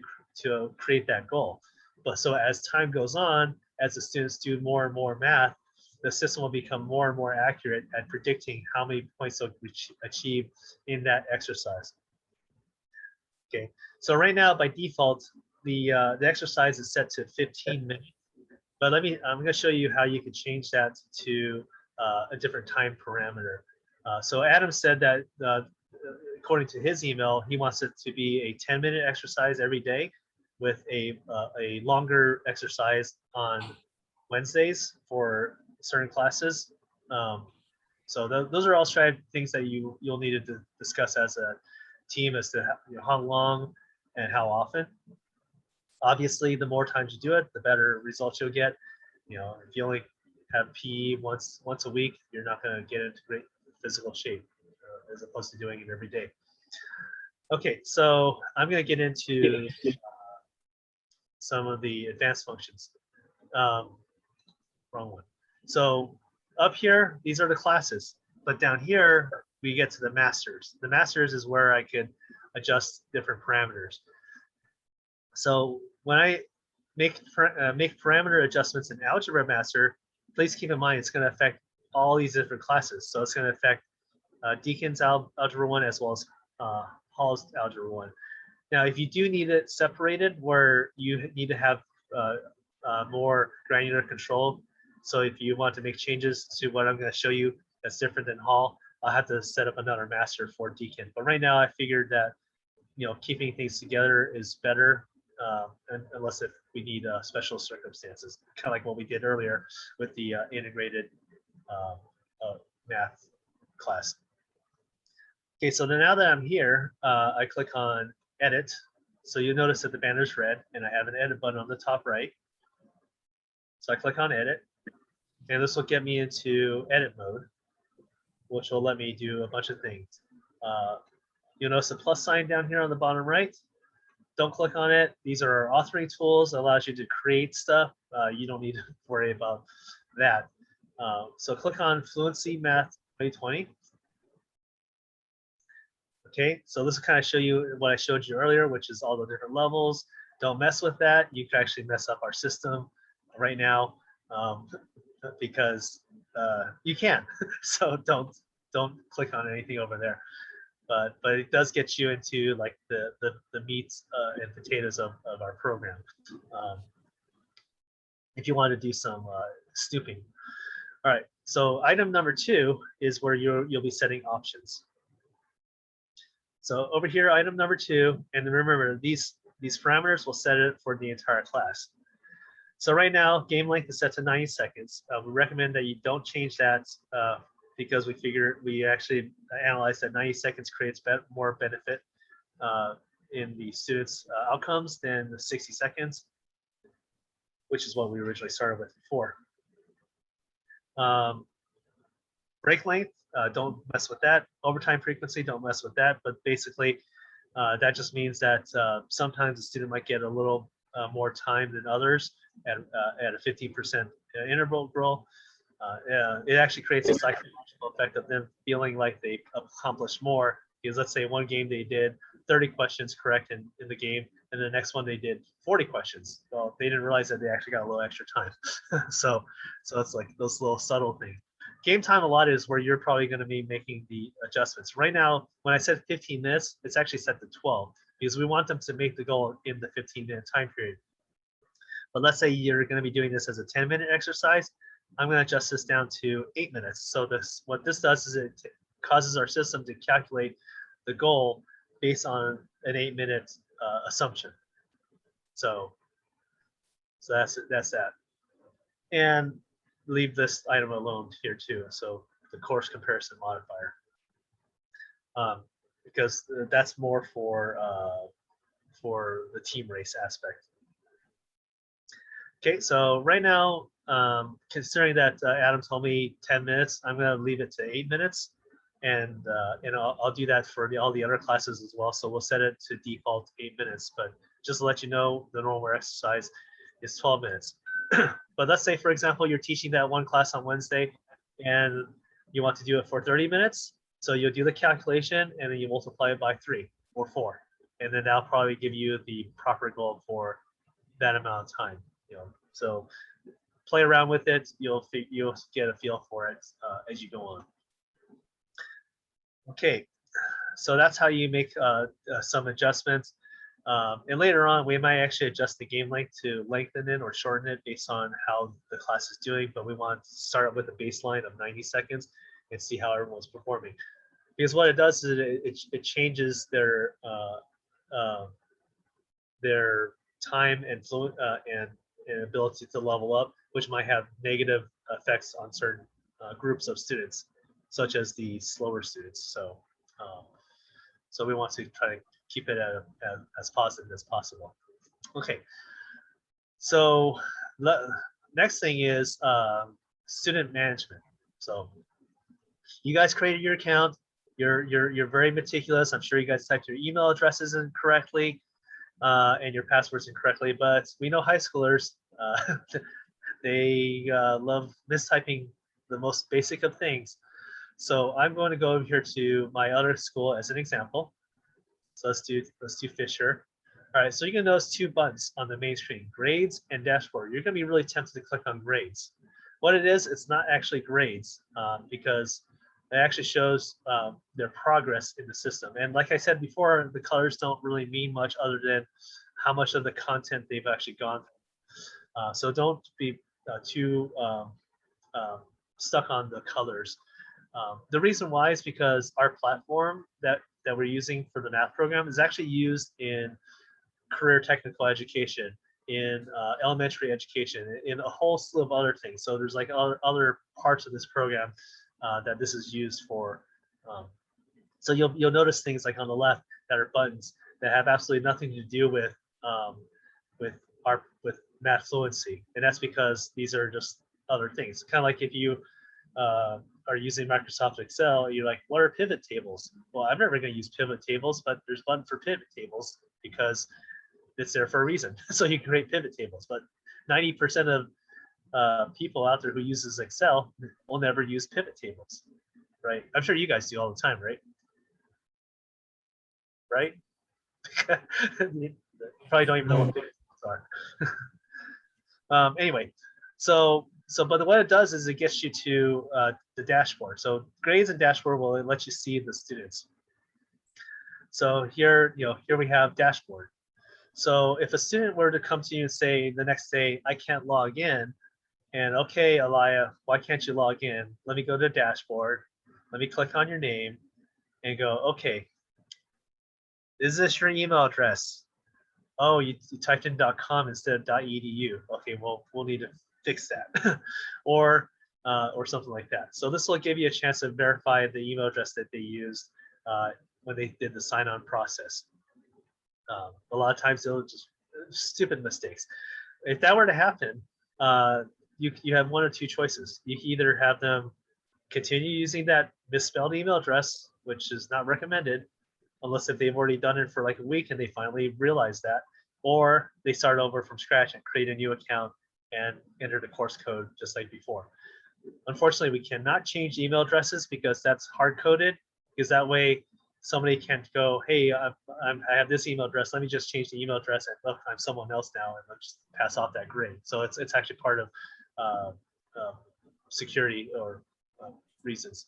create that goal. But so as time goes on, as the students do more and more math, the system will become more and more accurate at predicting how many points they'll achieve in that exercise. Okay, so right now by default, the exercise is set to 15 minutes. But I'm going to show you how you can change that to a different time parameter. So Adam said that according to his email, he wants it to be a 10-minute exercise every day with a longer exercise on Wednesdays for certain classes. So those are all things that you'll need to discuss as a team as to how long and how often. Obviously, the more times you do it, the better results you'll get. If you only have PE once a week, you're not going to get into great physical shape as opposed to doing it every day. Okay, so I'm going to get into some of the advanced functions. Wrong one. So up here, these are the classes, but down here we get to the masters. The masters is where I could adjust different parameters. So when I make parameter adjustments in Algebra Master, please keep in mind it's going to affect all these different classes. So it's going to affect Deacon's Algebra 1 as well as Hall's Algebra 1. Now, if you do need it separated where you need to have more granular control, so if you want to make changes to what I'm going to show you that's different than Hall, I'll have to set up another master for Deacon. But right now I figured that keeping things together is better, unless if we need special circumstances, kind of like what we did earlier with the integrated math class. Okay, so now that I'm here, I click on edit. So you'll notice that the banner is red and I have an edit button on the top right. So I click on edit and this will get me into edit mode, which will let me do a bunch of things. You'll notice a plus sign down here on the bottom right. Don't click on it. These are our authoring tools. It allows you to create stuff. You don't need to worry about that. So click on Fluency Math 2020. Okay, so this will kind of show you what I showed you earlier, which is all the different levels. Don't mess with that. You can actually mess up our system right now because you can. So don't click on anything over there. But it does get you into like the meats and potatoes of our program. If you want to do some snooping. All right, so item number 2 is where you'll be setting options. So over here, item number 2, and remember these parameters will set it for the entire class. So right now, game length is set to 90 seconds. We recommend that you don't change that because we actually analyzed that 90 seconds creates more benefit in the students' outcomes than the 60 seconds, which is what we originally started with before. Break length, don't mess with that. Overtime frequency, don't mess with that. But basically, that just means that sometimes the student might get a little more time than others at a 15% interval. It actually creates a psychological effect of them feeling like they accomplished more. Because let's say one game they did 30 questions correct in the game, and the next one they did 40 questions. Well, they didn't realize that they actually got a little extra time. so it's like those little subtle things. Game time a lot is where you're probably going to be making the adjustments. Right now, when I said 15 minutes, it's actually set to 12 because we want them to make the goal in the 15-minute time period. But let's say you're going to be doing this as a 10-minute exercise. I'm going to adjust this down to 8 minutes. So what this does is it causes our system to calculate the goal based on an 8-minute assumption. So that's that. And leave this item alone here too. So the course comparison modifier, because that's more for the team race aspect. Okay, so right now, considering that Adam told me 10 minutes, I'm going to leave it to 8 minutes, and I'll do that for all the other classes as well. So we'll set it to default 8 minutes, but just to let you know, the normal exercise is 12 minutes. But let's say, for example, you're teaching that one class on Wednesday, and you want to do it for 30 minutes. So you'll do the calculation, and then you multiply it by 3 or 4, and then that'll probably give you the proper goal for that amount of time. So play around with it. You'll get a feel for it as you go on. Okay, so that's how you make some adjustments. And later on, we might actually adjust the game length to lengthen it or shorten it based on how the class is doing. But we want to start with a baseline of 90 seconds and see how everyone's performing. Because what it does is it changes their time and ability to level up, which might have negative effects on certain groups of students. such as the slower students. So, so we want to try to keep it as positive as possible. Okay. So next thing is student management. So you guys created your account. You're very meticulous. I'm sure you guys typed your email addresses in correctly and your passwords incorrectly. But we know high schoolers, they love mistyping the most basic of things. So I'm going to go over here to my other school as an example. So let's do Fisher. All right, so you can notice two buttons on the main screen, grades and dashboard. You're gonna be really tempted to click on grades. What it is, it's not actually grades because it actually shows their progress in the system. And like I said before, the colors don't really mean much other than how much of the content they've actually gone through. So don't be too stuck on the colors. The reason why is because our platform that we're using for the math program is actually used in career technical education, in elementary education, in a whole slew of other things. So there's like other parts of this program that this is used for. So you'll notice things like on the left that are buttons that have absolutely nothing to do with Math Fluency, and that's because these are just other things. Kind of like if you are using Microsoft Excel, you're like, what are pivot tables? Well, I'm never going to use pivot tables, but there's a button for pivot tables because it's there for a reason. So you can create pivot tables, but 90% of people out there who uses Excel will never use pivot tables, right? I'm sure you guys do all the time, right? Right? You probably don't even know what pivot tables are. Anyway, but what it does is it gets you to the dashboard. So grades and dashboard will let you see the students. So here we have dashboard. So if a student were to come to you and say the next day, I can't log in, and okay, Elia, why can't you log in? Let me go to the dashboard. Let me click on your name and go, okay, is this your email address? Oh, you typed in .com instead of .edu. Okay, well, we'll need to fix that or something like that. So this will give you a chance to verify the email address that they used when they did the sign-on process. A lot of times they'll just stupid mistakes. If that were to happen, you have one or two choices. You can either have them continue using that misspelled email address, which is not recommended, unless if they've already done it for like a week and they finally realize that, or they start over from scratch and create a new account and enter the course code just like before. Unfortunately, we cannot change email addresses because that's hard-coded, because that way somebody can't go, hey, I have this email address, let me just change the email address and look, I'm someone else now, and let's just pass off that grade. So it's actually part of security or reasons.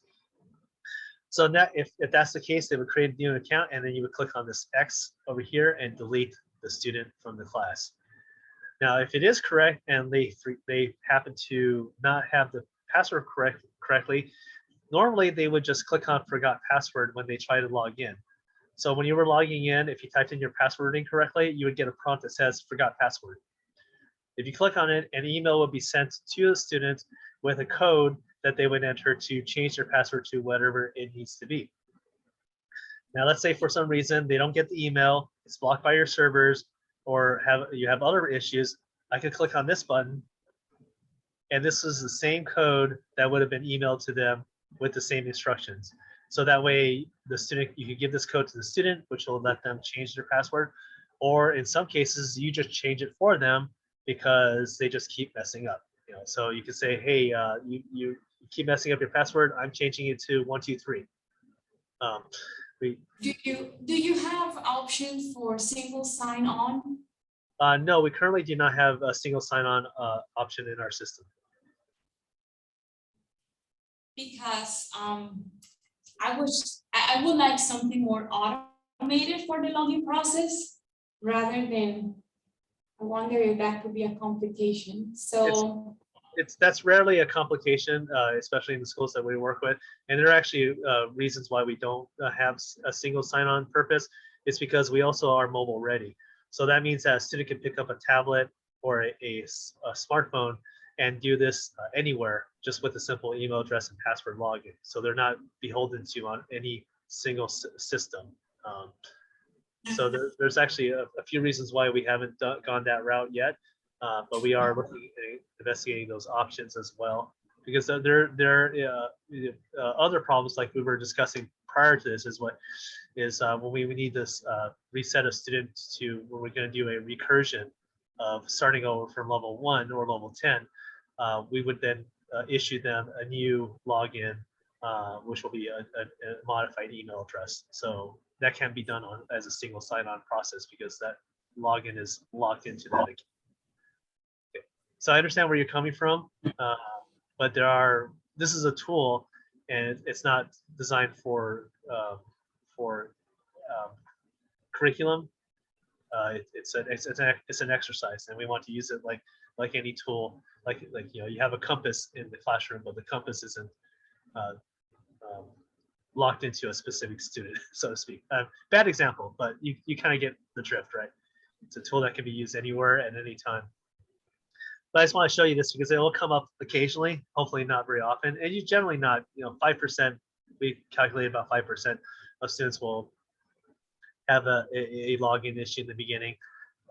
So that if that's the case, they would create a new account, and then you would click on this X over here and delete the student from the class. Now, if it is correct and they happen to not have the password correctly, normally they would just click on forgot password when they try to log in. So when you were logging in, if you typed in your password incorrectly, you would get a prompt that says forgot password. If you click on it, an email will be sent to the student with a code that they would enter to change their password to whatever it needs to be. Now, let's say for some reason they don't get the email, it's blocked by your servers, or you have other issues. I could click on this button, and this is the same code that would have been emailed to them with the same instructions. So that way, the student, you can give this code to the student, which will let them change their password, or in some cases, you just change it for them because they just keep messing up. So you can say, hey, you keep messing up your password. I'm changing it to 123. Do you have option for single sign-on? No, we currently do not have a single sign-on option in our system. Because I would like something more automated for the login process rather than, I wonder if that could be a complication. So that's rarely a complication, especially in the schools that we work with. And there are actually reasons why we don't have a single sign-on purpose. It's because we also are mobile ready. So that means that a student can pick up a tablet or a smartphone and do this anywhere just with a simple email address and password login. So they're not beholden to on any single system. So there's actually a few reasons why we haven't gone that route yet, but we are looking at investigating those options as well, because there are other problems like we were discussing prior to this is when we need this reset of students to when we're going to do a recursion of starting over from level 1 or level 10, we would then issue them a new login, which will be a modified email address. So that can be done as a single sign-on process because that login is locked into that account. Okay. So I understand where you're coming from, but this is a tool, and it's not designed for curriculum. It's an exercise, and we want to use it like any tool. Like you have a compass in the classroom, but the compass isn't locked into a specific student, so to speak. Bad example, but you kind of get the drift, right? It's a tool that can be used anywhere at any time. But I just want to show you this because it will come up occasionally, hopefully not very often, and you generally not, 5%, we calculate about 5% of students will have a login issue in the beginning,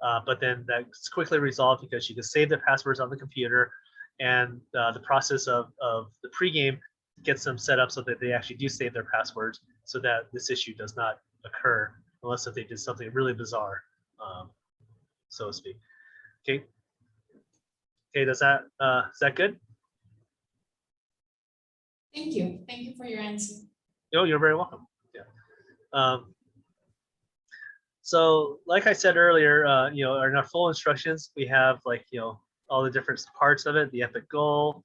but then that's quickly resolved because you can save their passwords on the computer, and the process of the pregame gets them set up so that they actually do save their passwords so that this issue does not occur unless if they did something really bizarre, so to speak. Okay. Okay, is that good? Thank you. Thank you for your answer. Oh, you're very welcome. Yeah. So like I said earlier, in our full instructions, we have all the different parts of it, the epic goal,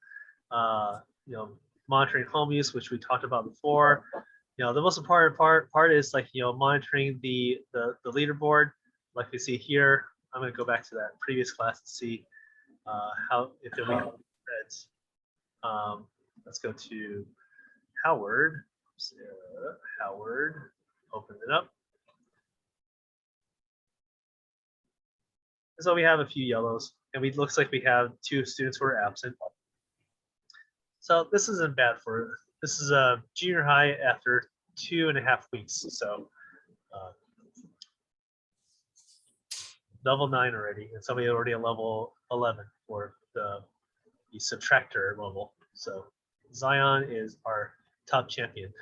monitoring home use, which we talked about before. The most important part is monitoring the leaderboard, like we see here. I'm going to go back to that previous class to see if we have threads. Let's go to Howard. Howard, open it up. So we have a few yellows, and it looks like we have 2 students who are absent. So this isn't bad this is a junior high after 2.5 weeks. So level 9 already, and somebody already at level 11 for the subtractor level. So Zion is our top champion.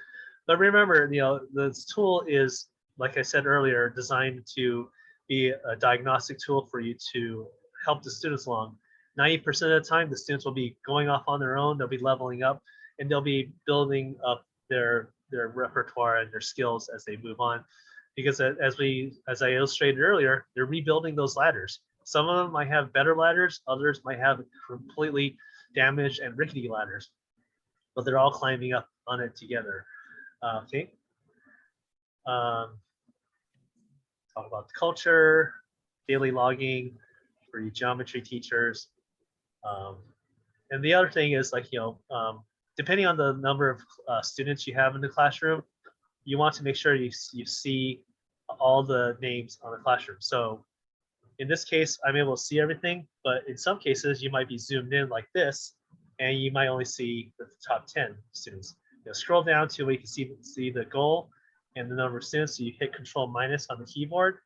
But remember, this tool is, like I said earlier, designed to be a diagnostic tool for you to help the students along. 90% of the time, the students will be going off on their own. They'll be leveling up, and they'll be building up their repertoire and their skills as they move on. Because as I illustrated earlier, they're rebuilding those ladders. Some of them might have better ladders, others might have completely damaged and rickety ladders, but they're all climbing up on it together. Okay. Talk about the culture, daily logging for you geometry teachers. And the other thing is depending on the number of students you have in the classroom, you want to make sure you see all the names on the classroom. So in this case, I'm able to see everything, but in some cases you might be zoomed in like this, and you might only see the top 10 students. Scroll down to where you can see the goal and the number of students. So you hit Control- on the keyboard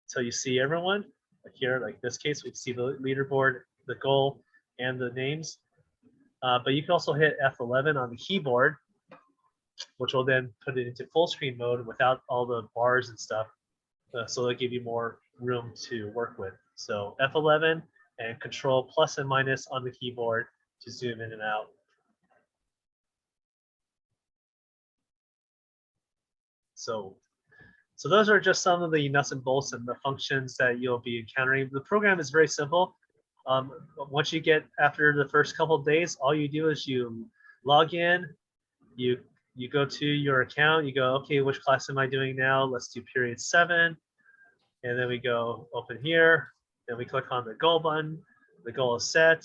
until you see everyone. Like here, like this case, we can see the leaderboard, the goal, and the names. But you can also hit F11 on the keyboard, which will then put it into full screen mode without all the bars and stuff. So it'll give you more room to work with. So F11 and Control+ and minus on the keyboard to zoom in and out. So those are just some of the nuts and bolts and the functions that you'll be encountering. The program is very simple. Once you get after the first couple of days, all you do is you log in, you go to your account, you go, okay, which class am I doing now? Let's do period 7. And then we go open here, then we click on the goal button. The goal is set.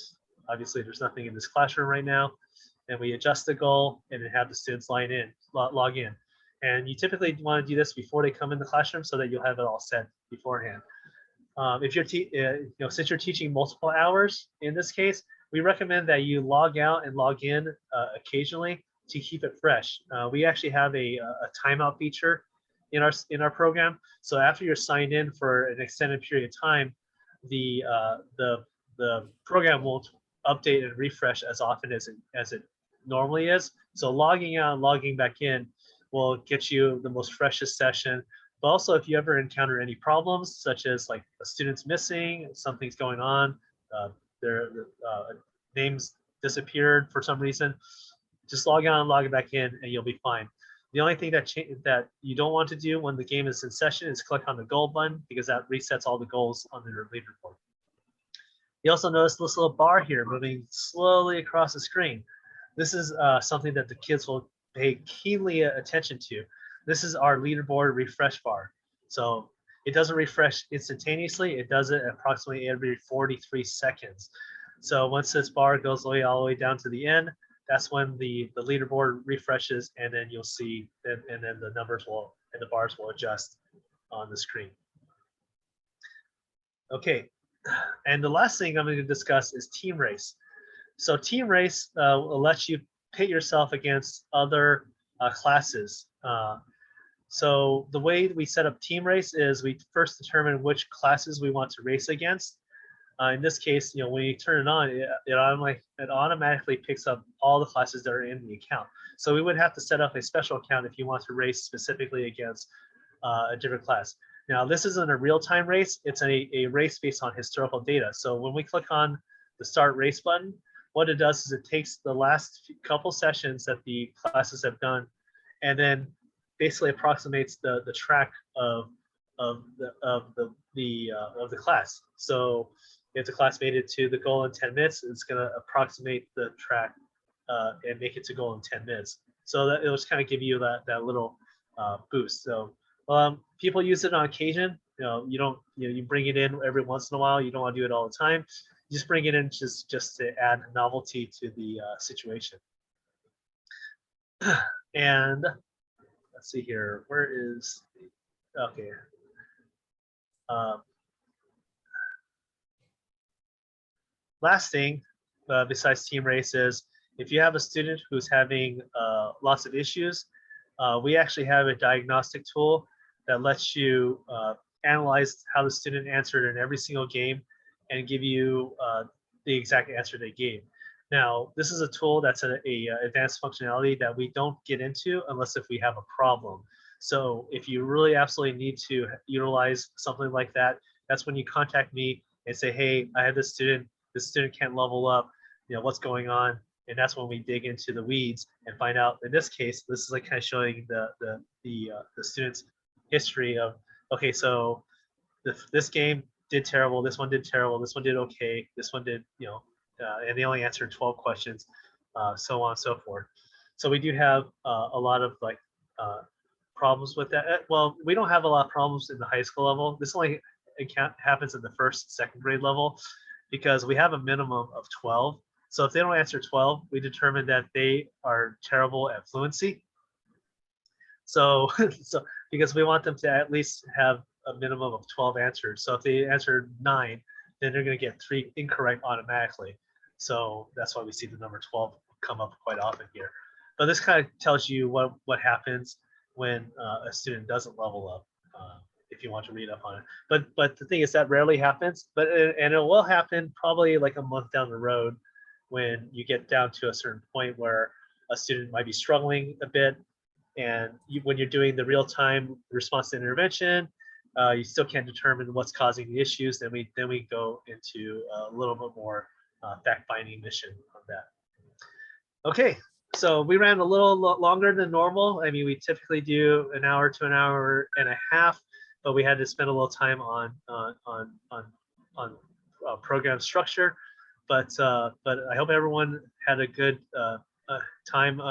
Obviously, there's nothing in this classroom right now. And we adjust the goal and then have the students log in. And you typically want to do this before they come in the classroom so that you'll have it all set beforehand. if you're since you're teaching multiple hours in this case, we recommend that you log out and log in occasionally to keep it fresh. We actually have a timeout feature in our program. So after you're signed in for an extended period of time, the program won't update and refresh as often as it normally is. So logging out and logging back in will get you the most freshest session. But also, if you ever encounter any problems, such as like a student's missing, something's going on, their names disappeared for some reason, just log on and log back in and you'll be fine. The only thing that you don't want to do when the game is in session is click on the goal button, because that resets all the goals on the leaderboard. You also notice this little bar here moving slowly across the screen. This is something that the kids will pay keenly attention to. This is our leaderboard refresh bar. So it doesn't refresh instantaneously. It does it approximately every 43 seconds. So once this bar goes all the way down to the end, that's when the leaderboard refreshes, and then you'll see, and then the numbers and the bars will adjust on the screen. Okay, and the last thing I'm going to discuss is team race. So team race will let you pit yourself against other classes. So the way we set up team race is we first determine which classes we want to race against. In this case, when you turn it on, it automatically picks up all the classes that are in the account. So we would have to set up a special account if you want to race specifically against a different class. Now, this isn't a real-time race. It's a race based on historical data. So when we click on the Start Race button, what it does is it takes the last couple sessions that the classes have done, and then basically approximates the track of the class. So if the class made it to the goal in 10 minutes, it's going to approximate the track and make it to goal in 10 minutes. So that it'll just kind of give you that little boost. So people use it on occasion. You bring it in every once in a while. You don't want to do it all the time. You just bring it in just to add novelty to the situation. And let's see here. Where is okay? Last thing, besides team races, if you have a student who's having lots of issues, we actually have a diagnostic tool that lets you analyze how the student answered in every single game and give you the exact answer they gave. Now, this is a tool that's a advanced functionality that we don't get into unless if we have a problem. So if you really absolutely need to utilize something like that, that's when you contact me and say, hey, I have this student can't level up, what's going on? And that's when we dig into the weeds and find out. In this case, this is like kind of showing the student's history of, okay, so this game did terrible, this one did terrible, this one did okay, this one did, and they only answered 12 questions, so on and so forth. So we do have a lot of problems with that. Well, we don't have a lot of problems in the high school level. This only happens in the first, second grade level, because we have a minimum of 12. So if they don't answer 12, we determine that they are terrible at fluency. So because we want them to at least have a minimum of 12 answers. So if they answer 9, then they're going to get 3 incorrect automatically. So that's why we see the number 12 come up quite often here. But this kind of tells you what happens when a student doesn't level up, if you want to read up on it. But the thing is that rarely happens, and it will happen probably like a month down the road when you get down to a certain point where a student might be struggling a bit, and when you're doing the real-time response to intervention, you still can't determine what's causing the issues. Then we go into a little bit more fact-finding mission on that. Okay, so we ran a little longer than normal. I mean, we typically do an hour to an hour and a half, but we had to spend a little time on program structure. But I hope everyone had a good time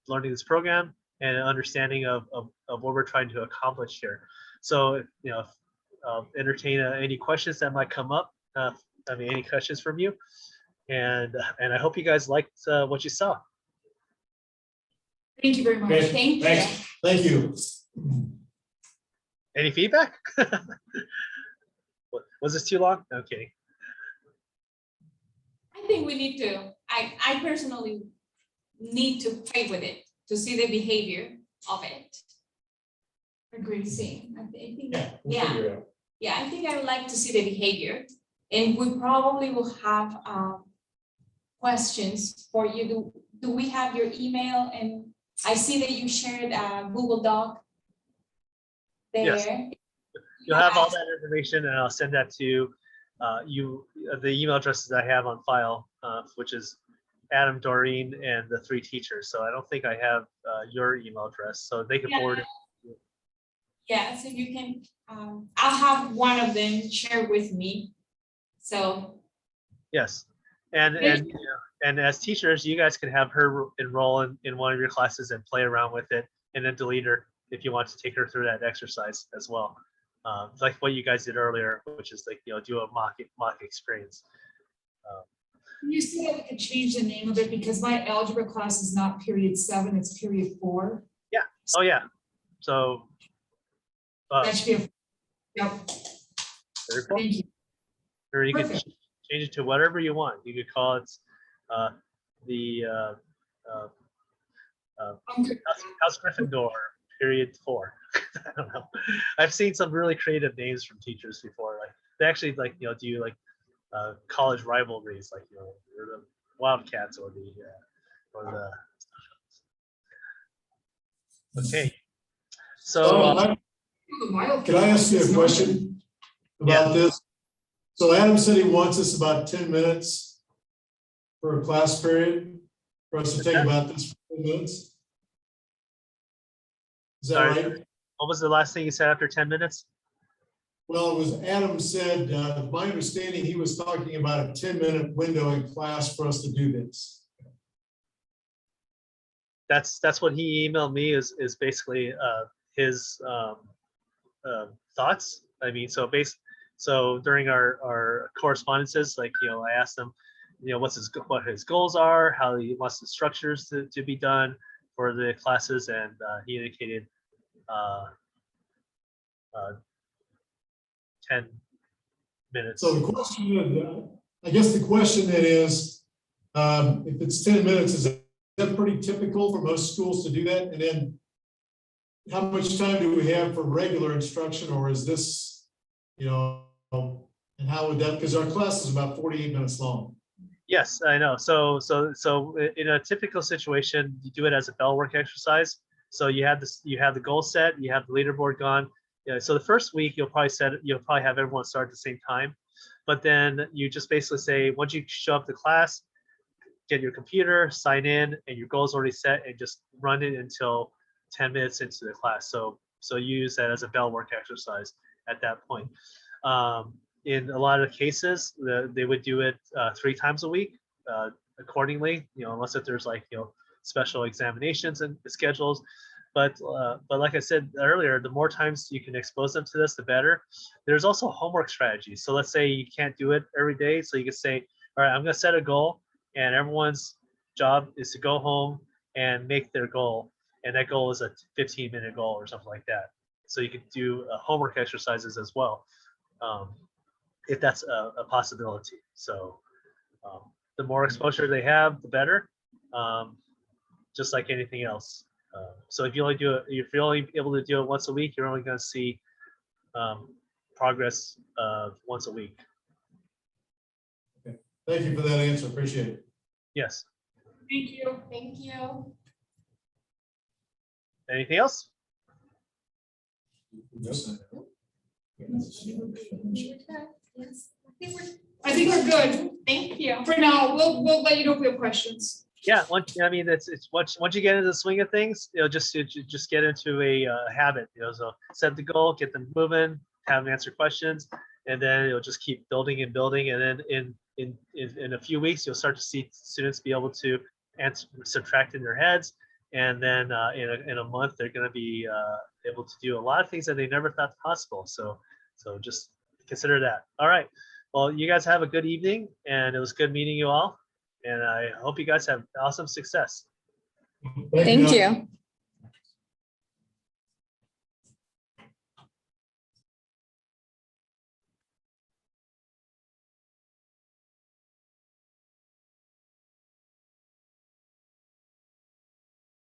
learning this program and an understanding of what we're trying to accomplish here. So entertain any questions that might come up. Any questions from you, and I hope you guys liked what you saw. Thank you very much. Thank you. Any feedback? Was this too long? Okay. I think we need to, I personally need to play with it to see the behavior of it. Agree. See, I think, We'll figure it out. yeah, I think I would like to see the behavior, and we probably will have questions for you. Do we have your email? And I see that you shared a Google Doc there. Yes. You'll have all that information, and I'll send that to the email addresses I have on file, which is Adam, Doreen, and the 3 teachers. So I don't think I have your email address, so they can forward it. Yeah, so you can, I'll have one of them share with me. So. Yes, and as teachers, you guys can have her enroll in one of your classes and play around with it, and then delete her if you want to take her through that exercise as well, like what you guys did earlier, which is like do a mock experience. You see that we could change the name of it because my algebra class is not period 7, it's period 4. Yeah. Oh yeah. So. That should be a, yep. Very cool. Thank you. Or you Perfect. can change it to whatever you want. You could call it House Gryffindor period 4. I don't know. I've seen some really creative names from teachers before. Like they actually do like college rivalries, like or the Wildcats or the. Okay. So. Can I ask you a question about this? So Adam said he wants us about 10 minutes for a class period, for us to take about this for 10 minutes. Is that Sorry, right? what was the last thing you said after 10 minutes? Well, it was Adam said, my understanding, he was talking about a 10-minute window in class for us to do this. That's what he emailed me is basically his thoughts. I mean, so during our correspondences, like I asked him, what his goals are, how he wants the structures to be done for the classes, and he indicated 10 minutes. So the question, I guess the question then is, if it's 10 minutes, is that pretty typical for most schools to do that? And then how much time do we have for regular instruction, or is this, and how would that, because our class is about 48 minutes long. Yes, I know. So in a typical situation, you do it as a bell work exercise. So you have the goal set, you have the leaderboard gone. Yeah, so the first week you'll probably have everyone start at the same time, but then you just basically say, once you show up to class, get your computer, sign in, and your goal is already set, and just run it until 10 minutes into the class. So you use that as a bell work exercise at that point. In a lot of cases, they would do it 3 times a week accordingly, unless if there's special examinations and schedules. But like I said earlier, the more times you can expose them to this, the better. There's also homework strategies. So let's say you can't do it every day. So you can say, all right, I'm going to set a goal, and everyone's job is to go home and make their goal. And that goal is a 15-minute goal or something like that. So you could do homework exercises as well, if that's a possibility. So the more exposure they have, the better, just like anything else. So if you're only able to do it once a week, you're only going to see progress once a week. Okay. Thank you for that answer. Appreciate it. Yes. Thank you. Thank you. Anything else? Yes, I think we're good. Thank you. For now, we'll let you know if we have questions. Yeah, once you get into the swing of things, just get into a habit. So set the goal, get them moving, have them answer questions, and then it'll just keep building and building. And then in a few weeks, you'll start to see students be able to subtract in their heads, and then in a month they're going to be able to do a lot of things that they never thought possible. So just consider that. All right. Well, you guys have a good evening, and it was good meeting you all. And I hope you guys have awesome success. Thank you.